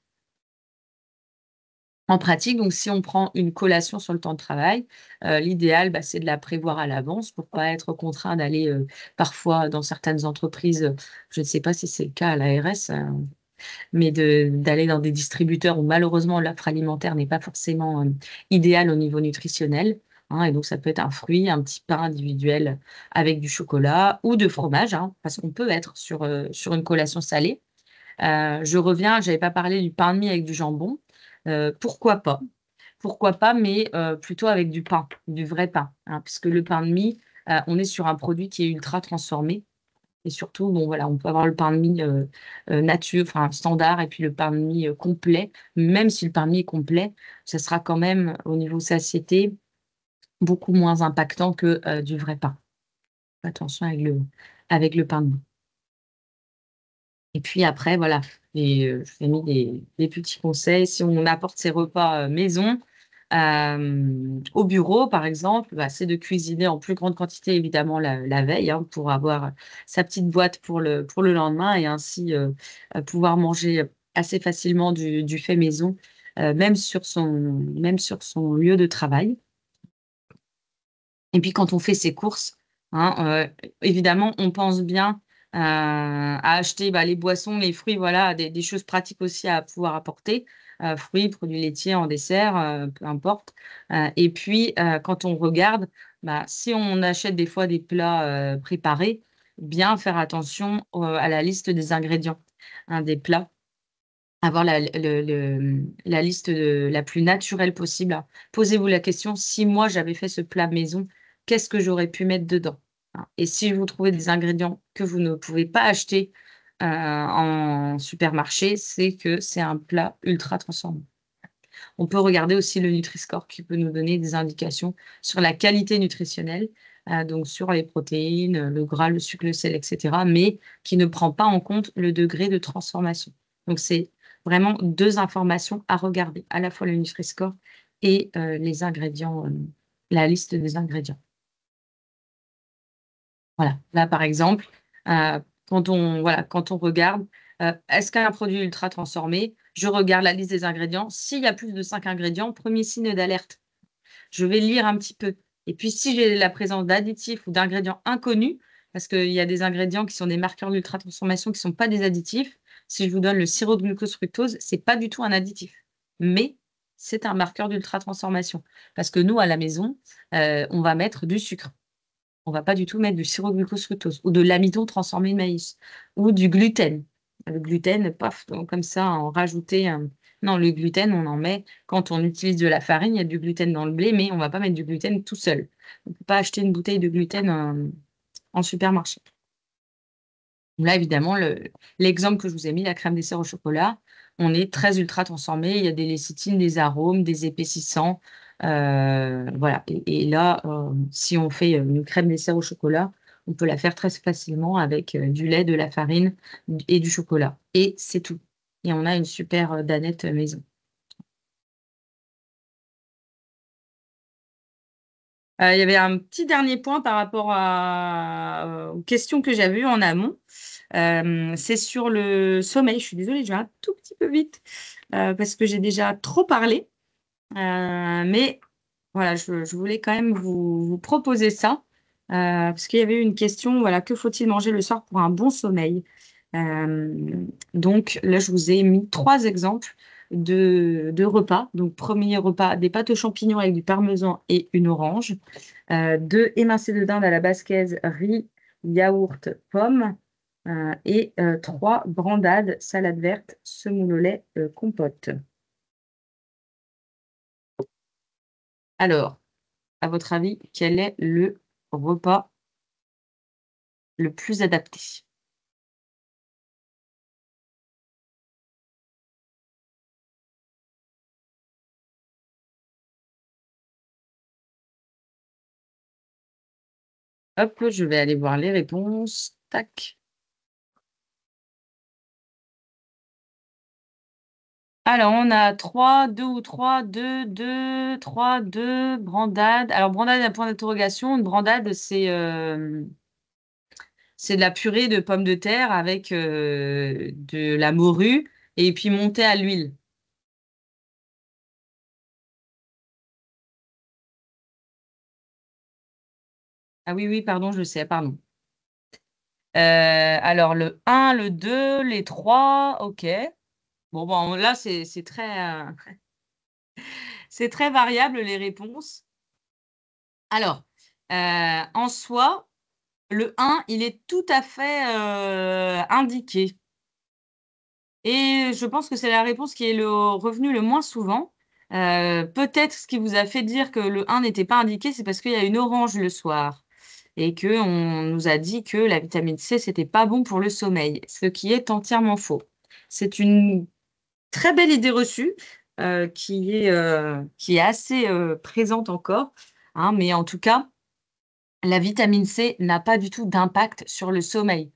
Speaker 2: En pratique, donc si on prend une collation sur le temps de travail, l'idéal, bah, c'est de la prévoir à l'avance pour pas être contraint d'aller, parfois dans certaines entreprises, je ne sais pas si c'est le cas à l'ARS, mais d'aller dans des distributeurs où malheureusement l'offre alimentaire n'est pas forcément, idéale au niveau nutritionnel, hein. Et donc ça peut être un fruit, un petit pain individuel avec du chocolat ou de fromage, hein, parce qu'on peut être sur une collation salée. Je reviens, j'avais pas parlé du pain de mie avec du jambon. Pourquoi pas? Pourquoi pas, mais plutôt avec du pain, du vrai pain, hein, puisque le pain de mie, on est sur un produit qui est ultra transformé et surtout, bon, voilà, on peut avoir le pain de mie, nature, enfin standard et puis le pain de mie, complet. Même si le pain de mie est complet, ça sera quand même au niveau satiété beaucoup moins impactant que du vrai pain. Attention avec le pain de mie. Et puis après, voilà, je vous ai mis des petits conseils. Si on apporte ses repas maison, au bureau, par exemple, bah, c'est de cuisiner en plus grande quantité, évidemment, la veille, hein, pour avoir sa petite boîte pour le lendemain et ainsi pouvoir manger assez facilement du fait maison, même sur son lieu de travail. Et puis quand on fait ses courses, hein, évidemment, on pense bien à acheter bah, les boissons, les fruits, voilà, des choses pratiques aussi à pouvoir apporter, fruits, produits laitiers en dessert, peu importe. Et puis, quand on regarde, bah, si on achète des fois des plats préparés, bien faire attention à la liste des ingrédients, hein, des plats. Avoir la liste la plus naturelle possible. Posez-vous la question, si moi j'avais fait ce plat maison, qu'est-ce que j'aurais pu mettre dedans? Hein. Et si vous trouvez des ingrédients que vous ne pouvez pas acheter en supermarché, c'est que c'est un plat ultra transformé. On peut regarder aussi le Nutri-Score qui peut nous donner des indications sur la qualité nutritionnelle, donc sur les protéines, le gras, le sucre, le sel, etc., mais qui ne prend pas en compte le degré de transformation. Donc, c'est vraiment 2 informations à regarder, à la fois le Nutri-Score et les ingrédients, la liste des ingrédients. Voilà, là, par exemple, quand on regarde, est-ce qu'un produit ultra transformé? Je regarde la liste des ingrédients. S'il y a plus de 5 ingrédients, premier signe d'alerte. Je vais lire un petit peu et puis si j'ai la présence d'additifs ou d'ingrédients inconnus, parce qu'il y a des ingrédients qui sont des marqueurs d'ultra transformation qui ne sont pas des additifs. Si je vous donne le sirop de glucose fructose, c'est pas du tout un additif, mais c'est un marqueur d'ultra transformation parce que nous, à la maison, on va mettre du sucre. On va pas du tout mettre du sirop de glucose fructose ou de l'amidon transformé de maïs ou du gluten. Le gluten, paf, donc comme ça, en rajouter non, le gluten, on en met quand on utilise de la farine, il y a du gluten dans le blé, mais on va pas mettre du gluten tout seul. On peut pas acheter une bouteille de gluten en supermarché. Là, évidemment, l'exemple que je vous ai mis, la crème dessert au chocolat, on est très ultra transformé. Il y a des lécithines, des arômes, des épaississants. Voilà. Et là, si on fait une crème dessert au chocolat, on peut la faire très facilement avec du lait, de la farine et du chocolat. Et c'est tout. Et on a une super danette maison. Il y avait un petit dernier point par rapport aux questions que j'avais eues en amont. C'est sur le sommeil. Je suis désolée, je vais un tout petit peu vite parce que j'ai déjà trop parlé. Mais voilà, je voulais quand même vous proposer ça parce qu'il y avait eu une question, voilà, que faut-il manger le soir pour un bon sommeil? Donc là, je vous ai mis 3 exemples de repas. Donc, premier repas, des pâtes aux champignons avec du parmesan et une orange. 2 émincés de dinde à la basquaise, riz, yaourt, pommes. Et 3 brandades, salade verte, semoule au lait, compote. Alors, à votre avis, quel est le repas le plus adapté? Hop, je vais aller voir les réponses. Tac. Alors, on a 3, 2 ou 3, 2, 2, 3, 2, brandade. Alors, brandade, un point d'interrogation. Une brandade, c'est de la purée de pommes de terre avec de la morue et puis montée à l'huile. Ah oui, oui, pardon, je sais, pardon. Alors, le 1, le 2, les 3, ok. Bon, là, c'est très variable, les réponses. Alors, en soi, le 1, il est tout à fait indiqué. Et je pense que c'est la réponse qui est revenue le moins souvent. Peut-être ce qui vous a fait dire que le 1 n'était pas indiqué, c'est parce qu'il y a une orange le soir et qu'on nous a dit que la vitamine C, c'était pas bon pour le sommeil, ce qui est entièrement faux. C'est une très belle idée reçue qui est assez présente encore. hein, mais en tout cas, la vitamine C n'a pas du tout d'impact sur le sommeil.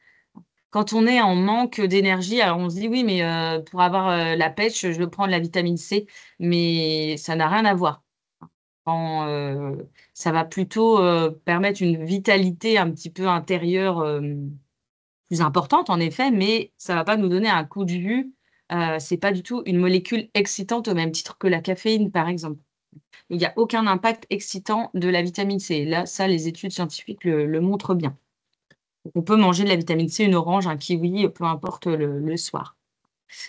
Speaker 2: Quand on est en manque d'énergie, alors on se dit oui, mais pour avoir la pêche, je veux prendre la vitamine C, mais ça n'a rien à voir. Quand, ça va plutôt permettre une vitalité un petit peu intérieure plus importante, en effet, mais ça ne va pas nous donner un coup de vue. C'est pas du tout une molécule excitante au même titre que la caféine, par exemple. Il n'y a aucun impact excitant de la vitamine C. Là, ça, les études scientifiques le montrent bien. Donc, on peut manger de la vitamine C, une orange, un kiwi, peu importe le soir.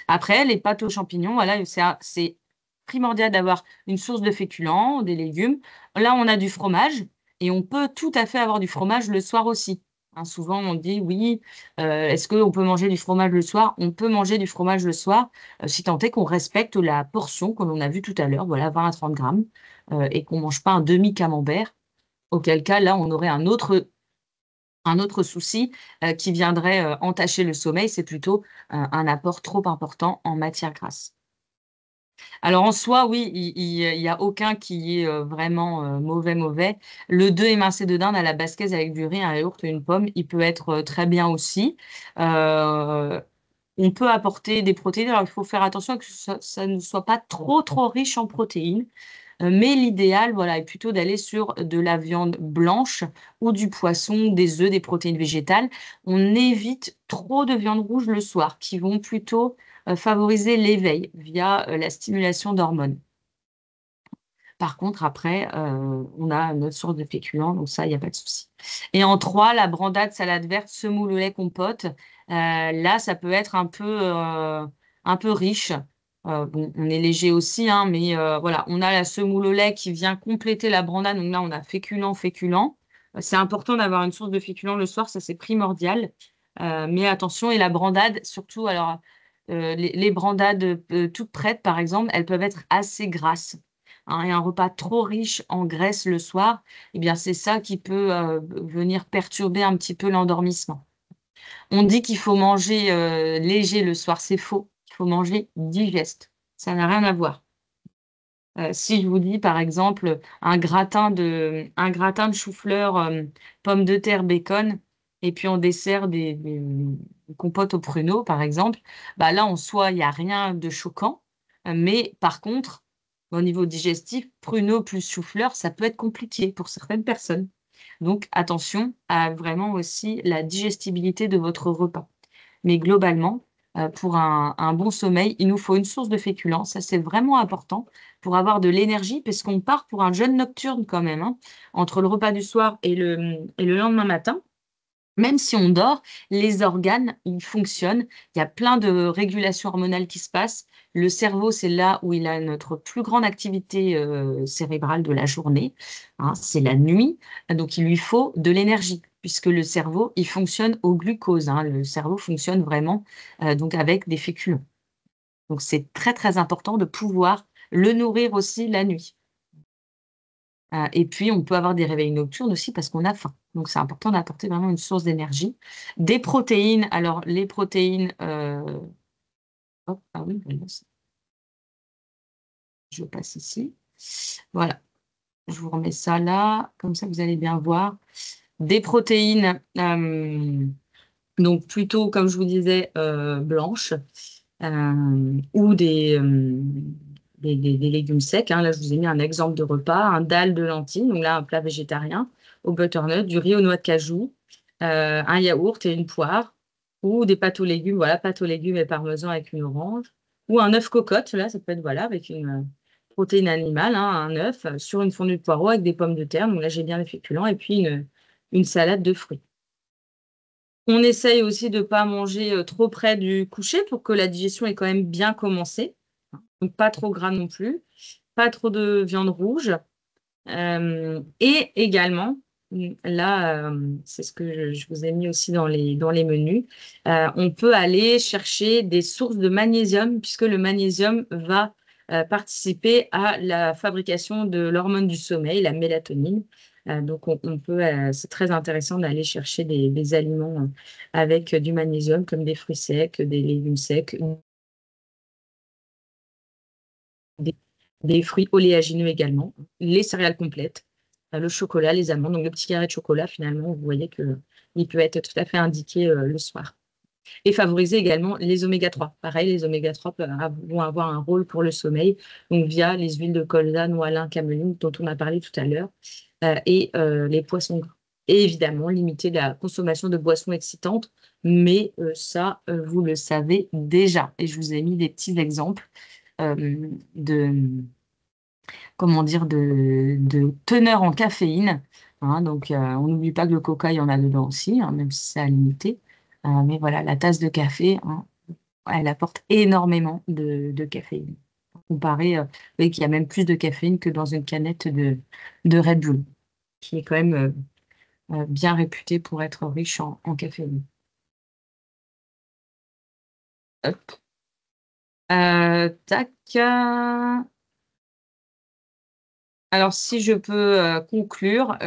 Speaker 2: Après, les pâtes aux champignons, voilà, c'est primordial d'avoir une source de féculents, des légumes. Là, on a du fromage et on peut tout à fait avoir du fromage le soir aussi. Hein, souvent, on dit oui, est-ce qu'on peut manger du fromage le soir? On peut manger du fromage le soir, si tant est qu'on respecte la portion que l'on a vue tout à l'heure, voilà, 20 à 30 grammes, et qu'on ne mange pas un demi-camembert. Auquel cas, là, on aurait un autre souci qui viendrait entacher le sommeil, c'est plutôt un apport trop important en matière grasse. Alors en soi, oui, il y a aucun qui est vraiment mauvais. Le 2 émincé de dinde à la basquaise avec du riz, un yaourt et une pomme, il peut être très bien aussi. On peut apporter des protéines. Alors il faut faire attention que ça ne soit pas trop riche en protéines. Mais l'idéal, voilà, est plutôt d'aller sur de la viande blanche ou du poisson, des œufs, des protéines végétales. On évite trop de viande rouge le soir, qui vont plutôt favoriser l'éveil via la stimulation d'hormones. Par contre, après, on a notre source de féculents, donc ça, il n'y a pas de souci. Et en 3, la brandade, salade verte, semoule au lait, compote. Là, ça peut être un peu riche. Bon, on est léger aussi, hein, mais voilà, on a la semoule au lait qui vient compléter la brandade. Donc là, on a féculent. C'est important d'avoir une source de féculents le soir, ça c'est primordial. Mais attention, et la brandade, surtout, alors, les brandades toutes prêtes, par exemple, elles peuvent être assez grasses, hein, et un repas trop riche en graisse le soir, eh bien, c'est ça qui peut venir perturber un petit peu l'endormissement. On dit qu'il faut manger léger le soir, c'est faux. Il faut manger digeste. Ça n'a rien à voir. Si je vous dis, par exemple, un gratin de chou-fleur, pommes de terre, bacon, et puis en dessert des compotes au pruneau, par exemple, bah là, en soi, il n'y a rien de choquant. Mais par contre, au niveau digestif, pruneau plus chou-fleur, ça peut être compliqué pour certaines personnes. Donc, attention à vraiment aussi la digestibilité de votre repas. Mais globalement, pour un bon sommeil, il nous faut une source de féculents. Ça, c'est vraiment important pour avoir de l'énergie, parce qu'on part pour un jeûne nocturne quand même, hein, entre le repas du soir et le lendemain matin. Même si on dort, les organes, ils fonctionnent. Il y a plein de régulations hormonales qui se passent. Le cerveau, c'est là où il a notre plus grande activité cérébrale de la journée, hein, c'est la nuit. Donc, il lui faut de l'énergie, puisque le cerveau, il fonctionne au glucose, hein. Le cerveau fonctionne vraiment donc avec des féculents. Donc, c'est très important de pouvoir le nourrir aussi la nuit. Et puis, on peut avoir des réveils nocturnes aussi parce qu'on a faim. Donc, c'est important d'apporter vraiment une source d'énergie. Des protéines. Alors, les protéines, hop, ah oui, voilà, je passe ici. Voilà, je vous remets ça là, comme ça vous allez bien voir. Des protéines, donc plutôt, comme je vous disais, blanches, ou des légumes secs, hein. Là, je vous ai mis un exemple de repas, un dalle de lentilles, donc là, un plat végétarien, au butternut, du riz aux noix de cajou, un yaourt et une poire, ou des pâtes aux légumes, voilà, pâtes aux légumes et parmesan avec une orange, ou un œuf cocotte, là, ça peut être, voilà, avec une protéine animale, hein, un œuf sur une fondue de poireaux avec des pommes de terre, donc là, j'ai bien les féculents, et puis une salade de fruits. On essaye aussi de ne pas manger trop près du coucher pour que la digestion ait quand même bien commencé. Donc, pas trop gras non plus, pas trop de viande rouge. Et également, là, c'est ce que je vous ai mis aussi dans les menus, on peut aller chercher des sources de magnésium, puisque le magnésium va participer à la fabrication de l'hormone du sommeil, la mélatonine. Donc, on peut, c'est très intéressant d'aller chercher des aliments avec du magnésium, comme des fruits secs, des légumes secs, des fruits oléagineux également, les céréales complètes. le chocolat, les amandes. Donc, le petit carré de chocolat, finalement, vous voyez qu'il peut être tout à fait indiqué le soir. Et favoriser également les oméga 3. Pareil, les oméga 3 vont avoir un rôle pour le sommeil, donc via les huiles de colza, noix lin, cameline, dont on a parlé tout à l'heure, et les poissons gras. Et évidemment, limiter la consommation de boissons excitantes, mais ça, vous le savez déjà. Et je vous ai mis des petits exemples de, comment dire, de teneur en caféine. Hein. Donc, on n'oublie pas que le coca, il y en a dedans aussi, hein, même si c'est à limiter. Mais voilà, la tasse de café, hein, elle apporte énormément de caféine. Comparé, vous voyez qu'il y a même plus de caféine que dans une canette de Red Bull, qui est quand même bien réputée pour être riche en caféine. Hop. Tac. Alors, si je peux conclure,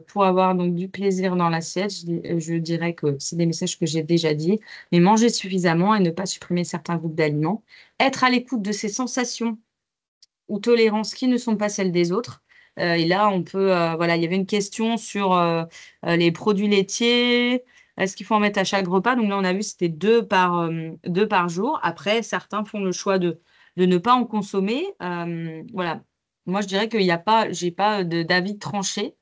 Speaker 2: pour avoir donc du plaisir dans l'assiette, je dirais que c'est des messages que j'ai déjà dit, mais manger suffisamment et ne pas supprimer certains groupes d'aliments, être à l'écoute de ses sensations ou tolérances qui ne sont pas celles des autres. Et là, on peut, voilà, il y avait une question sur les produits laitiers. Est-ce qu'il faut en mettre à chaque repas? Donc là, on a vu c'était deux par jour. Après, certains font le choix de ne pas en consommer. Voilà. Moi, je dirais qu'il n'y a pas, j'ai pas d'avis tranché.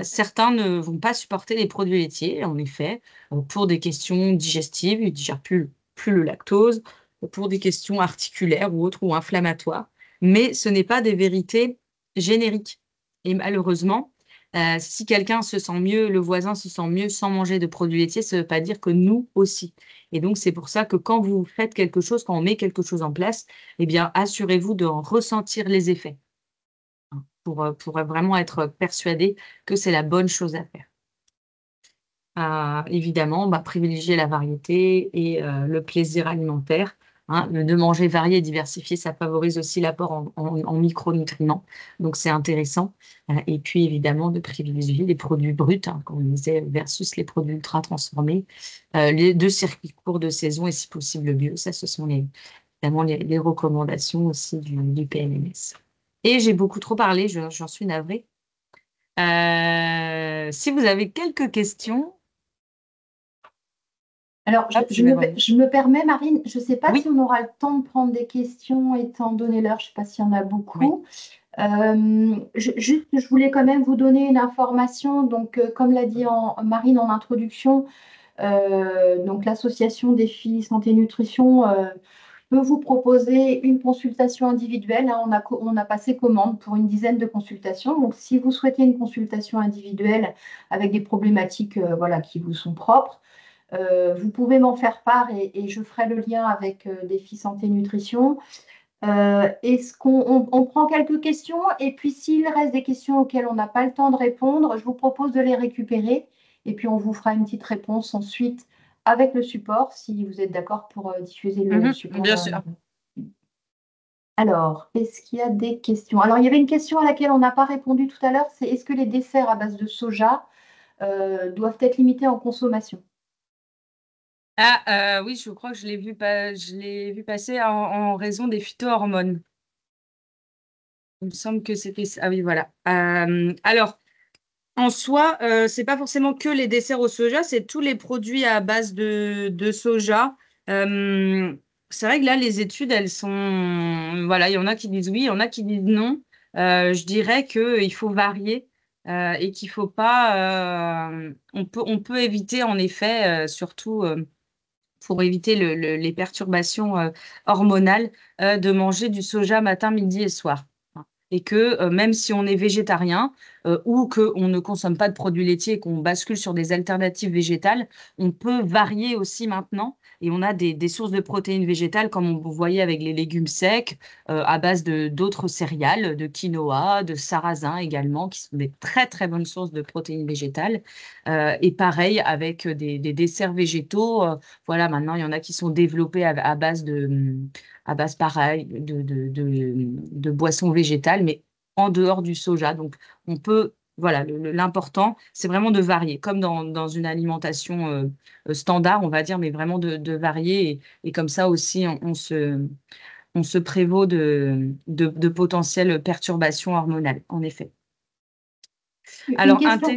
Speaker 2: Certains ne vont pas supporter les produits laitiers, en effet, pour des questions digestives, ils ne digèrent plus le lactose, pour des questions articulaires ou autres ou inflammatoires. Mais ce n'est pas des vérités génériques. Et malheureusement, si quelqu'un se sent mieux, le voisin se sent mieux sans manger de produits laitiers, ça ne veut pas dire que nous aussi. Et donc, c'est pour ça que quand vous faites quelque chose, quand on met quelque chose en place, eh bien, assurez-vous de ressentir les effets, hein, pour vraiment être persuadé que c'est la bonne chose à faire. Évidemment, privilégier la variété et le plaisir alimentaire. Hein, de manger varié et diversifié, ça favorise aussi l'apport en micronutriments. Donc, c'est intéressant. Et puis, évidemment, de privilégier les produits bruts, hein, comme on disait, versus les produits ultra transformés. Les deux circuits courts de saison et si possible bio. Ça, ce sont évidemment les recommandations aussi du PNMS. Et j'ai beaucoup trop parlé, j'en suis navrée. Si vous avez quelques questions.
Speaker 1: Alors, je me permets, Marine, je ne sais pas
Speaker 2: Oui.
Speaker 1: si on aura le temps de prendre des questions étant donné l'heure, je ne sais pas s'il y en a beaucoup.
Speaker 2: Oui.
Speaker 1: Je voulais quand même vous donner une information. Donc, comme l'a dit Marine en introduction, donc l'association des filles santé nutrition peut vous proposer une consultation individuelle. Hein. On a passé commande pour une dizaine de consultations. Donc, si vous souhaitez une consultation individuelle avec des problématiques voilà, qui vous sont propres, vous pouvez m'en faire part et je ferai le lien avec des filles santé nutrition. Est-ce qu'on prend quelques questions et puis s'il reste des questions auxquelles on n'a pas le temps de répondre, je vous propose de les récupérer et puis on vous fera une petite réponse ensuite avec le support si vous êtes d'accord pour diffuser le support.
Speaker 2: Bien sûr.
Speaker 1: Alors, est-ce qu'il y a des questions? Alors, il y avait une question à laquelle on n'a pas répondu tout à l'heure, c'est est-ce que les desserts à base de soja doivent être limités en consommation?
Speaker 2: Oui, je crois que je l'ai vu passer en raison des phytohormones. Il me semble que c'était ça. Ah oui, voilà. Alors, en soi, c'est pas forcément que les desserts au soja, c'est tous les produits à base de soja. C'est vrai que là, les études, elles sont... Voilà, il y en a qui disent oui, il y en a qui disent non. Je dirais qu'il faut varier et qu'il faut pas... on peut éviter, en effet, surtout pour éviter les perturbations hormonales, de manger du soja matin, midi et soir. Et que même si on est végétarien ou qu'on ne consomme pas de produits laitiers et qu'on bascule sur des alternatives végétales, on peut varier aussi maintenant. Et on a des sources de protéines végétales, comme vous voyez avec les légumes secs, à base d'autres céréales, de quinoa, de sarrasin également, qui sont des très très bonnes sources de protéines végétales. Et pareil avec des desserts végétaux. Voilà, maintenant il y en a qui sont développés à base pareil de boissons végétales, mais en dehors du soja. Donc, on peut, voilà, l'important, c'est vraiment de varier, comme dans une alimentation standard, on va dire, mais vraiment de varier. Et comme ça aussi, on se prévaut de potentielles perturbations hormonales, en effet.
Speaker 1: Une
Speaker 2: Alors,
Speaker 1: question,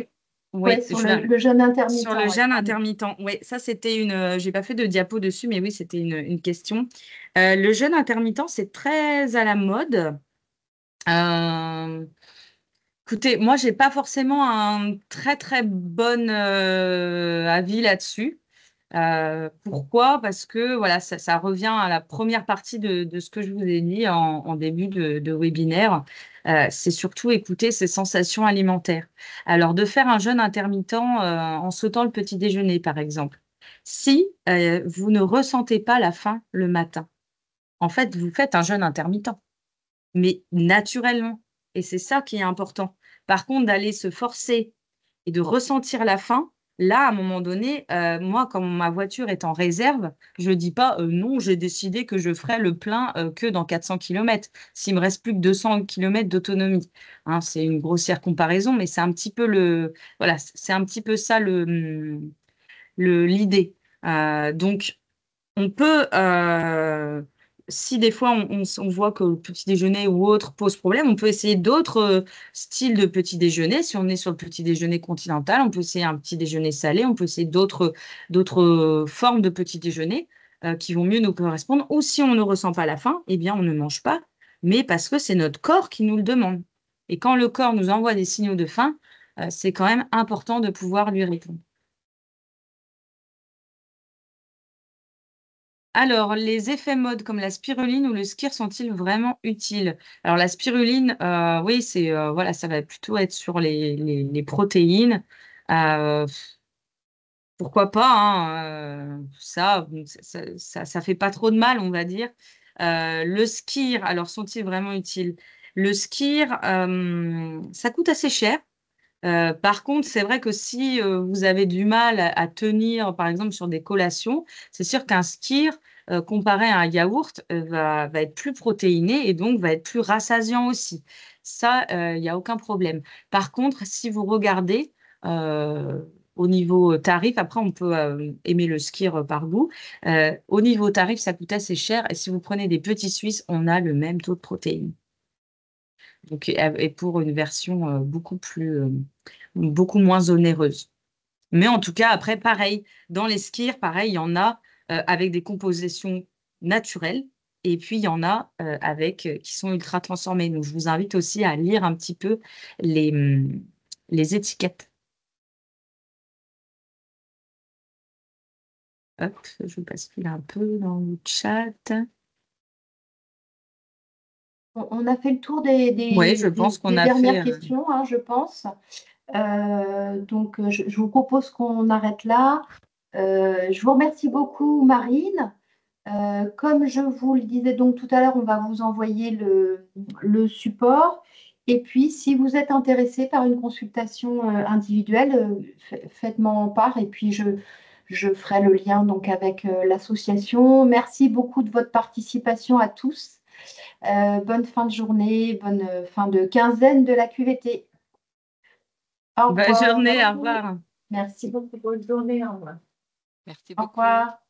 Speaker 1: ouais,
Speaker 2: oui,
Speaker 1: sur le jeûne
Speaker 2: sur
Speaker 1: intermittent,
Speaker 2: le
Speaker 1: ouais,
Speaker 2: jeûne
Speaker 1: pardon.
Speaker 2: intermittent. Oui, ça, c'était j'ai pas fait de diapo dessus, mais oui, c'était une question. Le jeûne intermittent, c'est très à la mode. Euh, Écoutez, moi, j'ai pas forcément un très très bon avis là-dessus. Pourquoi? Parce que voilà, ça revient à la première partie de ce que je vous ai dit en début de webinaire. C'est surtout écouter ses sensations alimentaires. Alors, de faire un jeûne intermittent en sautant le petit déjeuner, par exemple. Si vous ne ressentez pas la faim le matin, en fait, vous faites un jeûne intermittent, mais naturellement. Et c'est ça qui est important. Par contre, d'aller se forcer et de ressentir la faim, là, à un moment donné, moi, quand ma voiture est en réserve, je ne dis pas non, j'ai décidé que je ferai le plein que dans 400 kilomètres, s'il me reste plus que 200 kilomètres d'autonomie. Hein, c'est une grossière comparaison, mais c'est un petit peu voilà, c'est un petit peu ça l'idée. Donc, on peut, si des fois on voit que le petit déjeuner ou autre pose problème, on peut essayer d'autres styles de petit déjeuner. Si on est sur le petit déjeuner continental, on peut essayer un petit déjeuner salé, on peut essayer d'autres formes de petit déjeuner qui vont mieux nous correspondre. Ou si on ne ressent pas la faim, eh bien on ne mange pas, mais parce que c'est notre corps qui nous le demande. Et quand le corps nous envoie des signaux de faim, c'est quand même important de pouvoir lui répondre. Alors, les effets modes comme la spiruline ou le skyr sont-ils vraiment utiles? Alors, la spiruline, oui, voilà, ça va plutôt être sur les protéines. Euh, Pourquoi pas, hein, ça fait pas trop de mal, on va dire. Le skyr, alors sont-ils vraiment utiles? Le skyr, ça coûte assez cher. Par contre, c'est vrai que si vous avez du mal à tenir, par exemple, sur des collations, c'est sûr qu'un skyr, comparé à un yaourt, va être plus protéiné et donc va être plus rassasiant aussi. Ça, il n'y a aucun problème. Par contre, si vous regardez euh, au niveau tarif, après, on peut aimer le skyr par goût. Au niveau tarif, ça coûte assez cher. Et si vous prenez des petits Suisses, on a le même taux de protéines. Donc, et pour une version beaucoup moins onéreuse. Mais en tout cas, après, pareil, dans les skirs, pareil, il y en a avec des compositions naturelles et puis il y en a qui sont ultra transformées. Donc, je vous invite aussi à lire un petit peu les étiquettes. Hop, je bascule un peu dans le chat.
Speaker 1: On a fait le tour des,
Speaker 2: Oui,
Speaker 1: des-
Speaker 2: je pense
Speaker 1: des-
Speaker 2: qu'on
Speaker 1: des
Speaker 2: a
Speaker 1: dernières
Speaker 2: fait.
Speaker 1: questions, hein, je pense. Donc, je vous propose qu'on arrête là. Je vous remercie beaucoup, Marine. Comme je vous le disais donc tout à l'heure, on va vous envoyer le support. Et puis, si vous êtes intéressé par une consultation individuelle, faites-moi en part et puis je ferai le lien donc avec l'association. Merci beaucoup de votre participation à tous. Bonne fin de journée, bonne fin de quinzaine de la QVT. Au
Speaker 2: Bonne
Speaker 1: revoir.
Speaker 2: journée, au
Speaker 1: Merci.
Speaker 2: revoir.
Speaker 1: Merci beaucoup. Bonne journée. Au revoir.
Speaker 2: Merci
Speaker 1: Au
Speaker 2: beaucoup.
Speaker 1: revoir.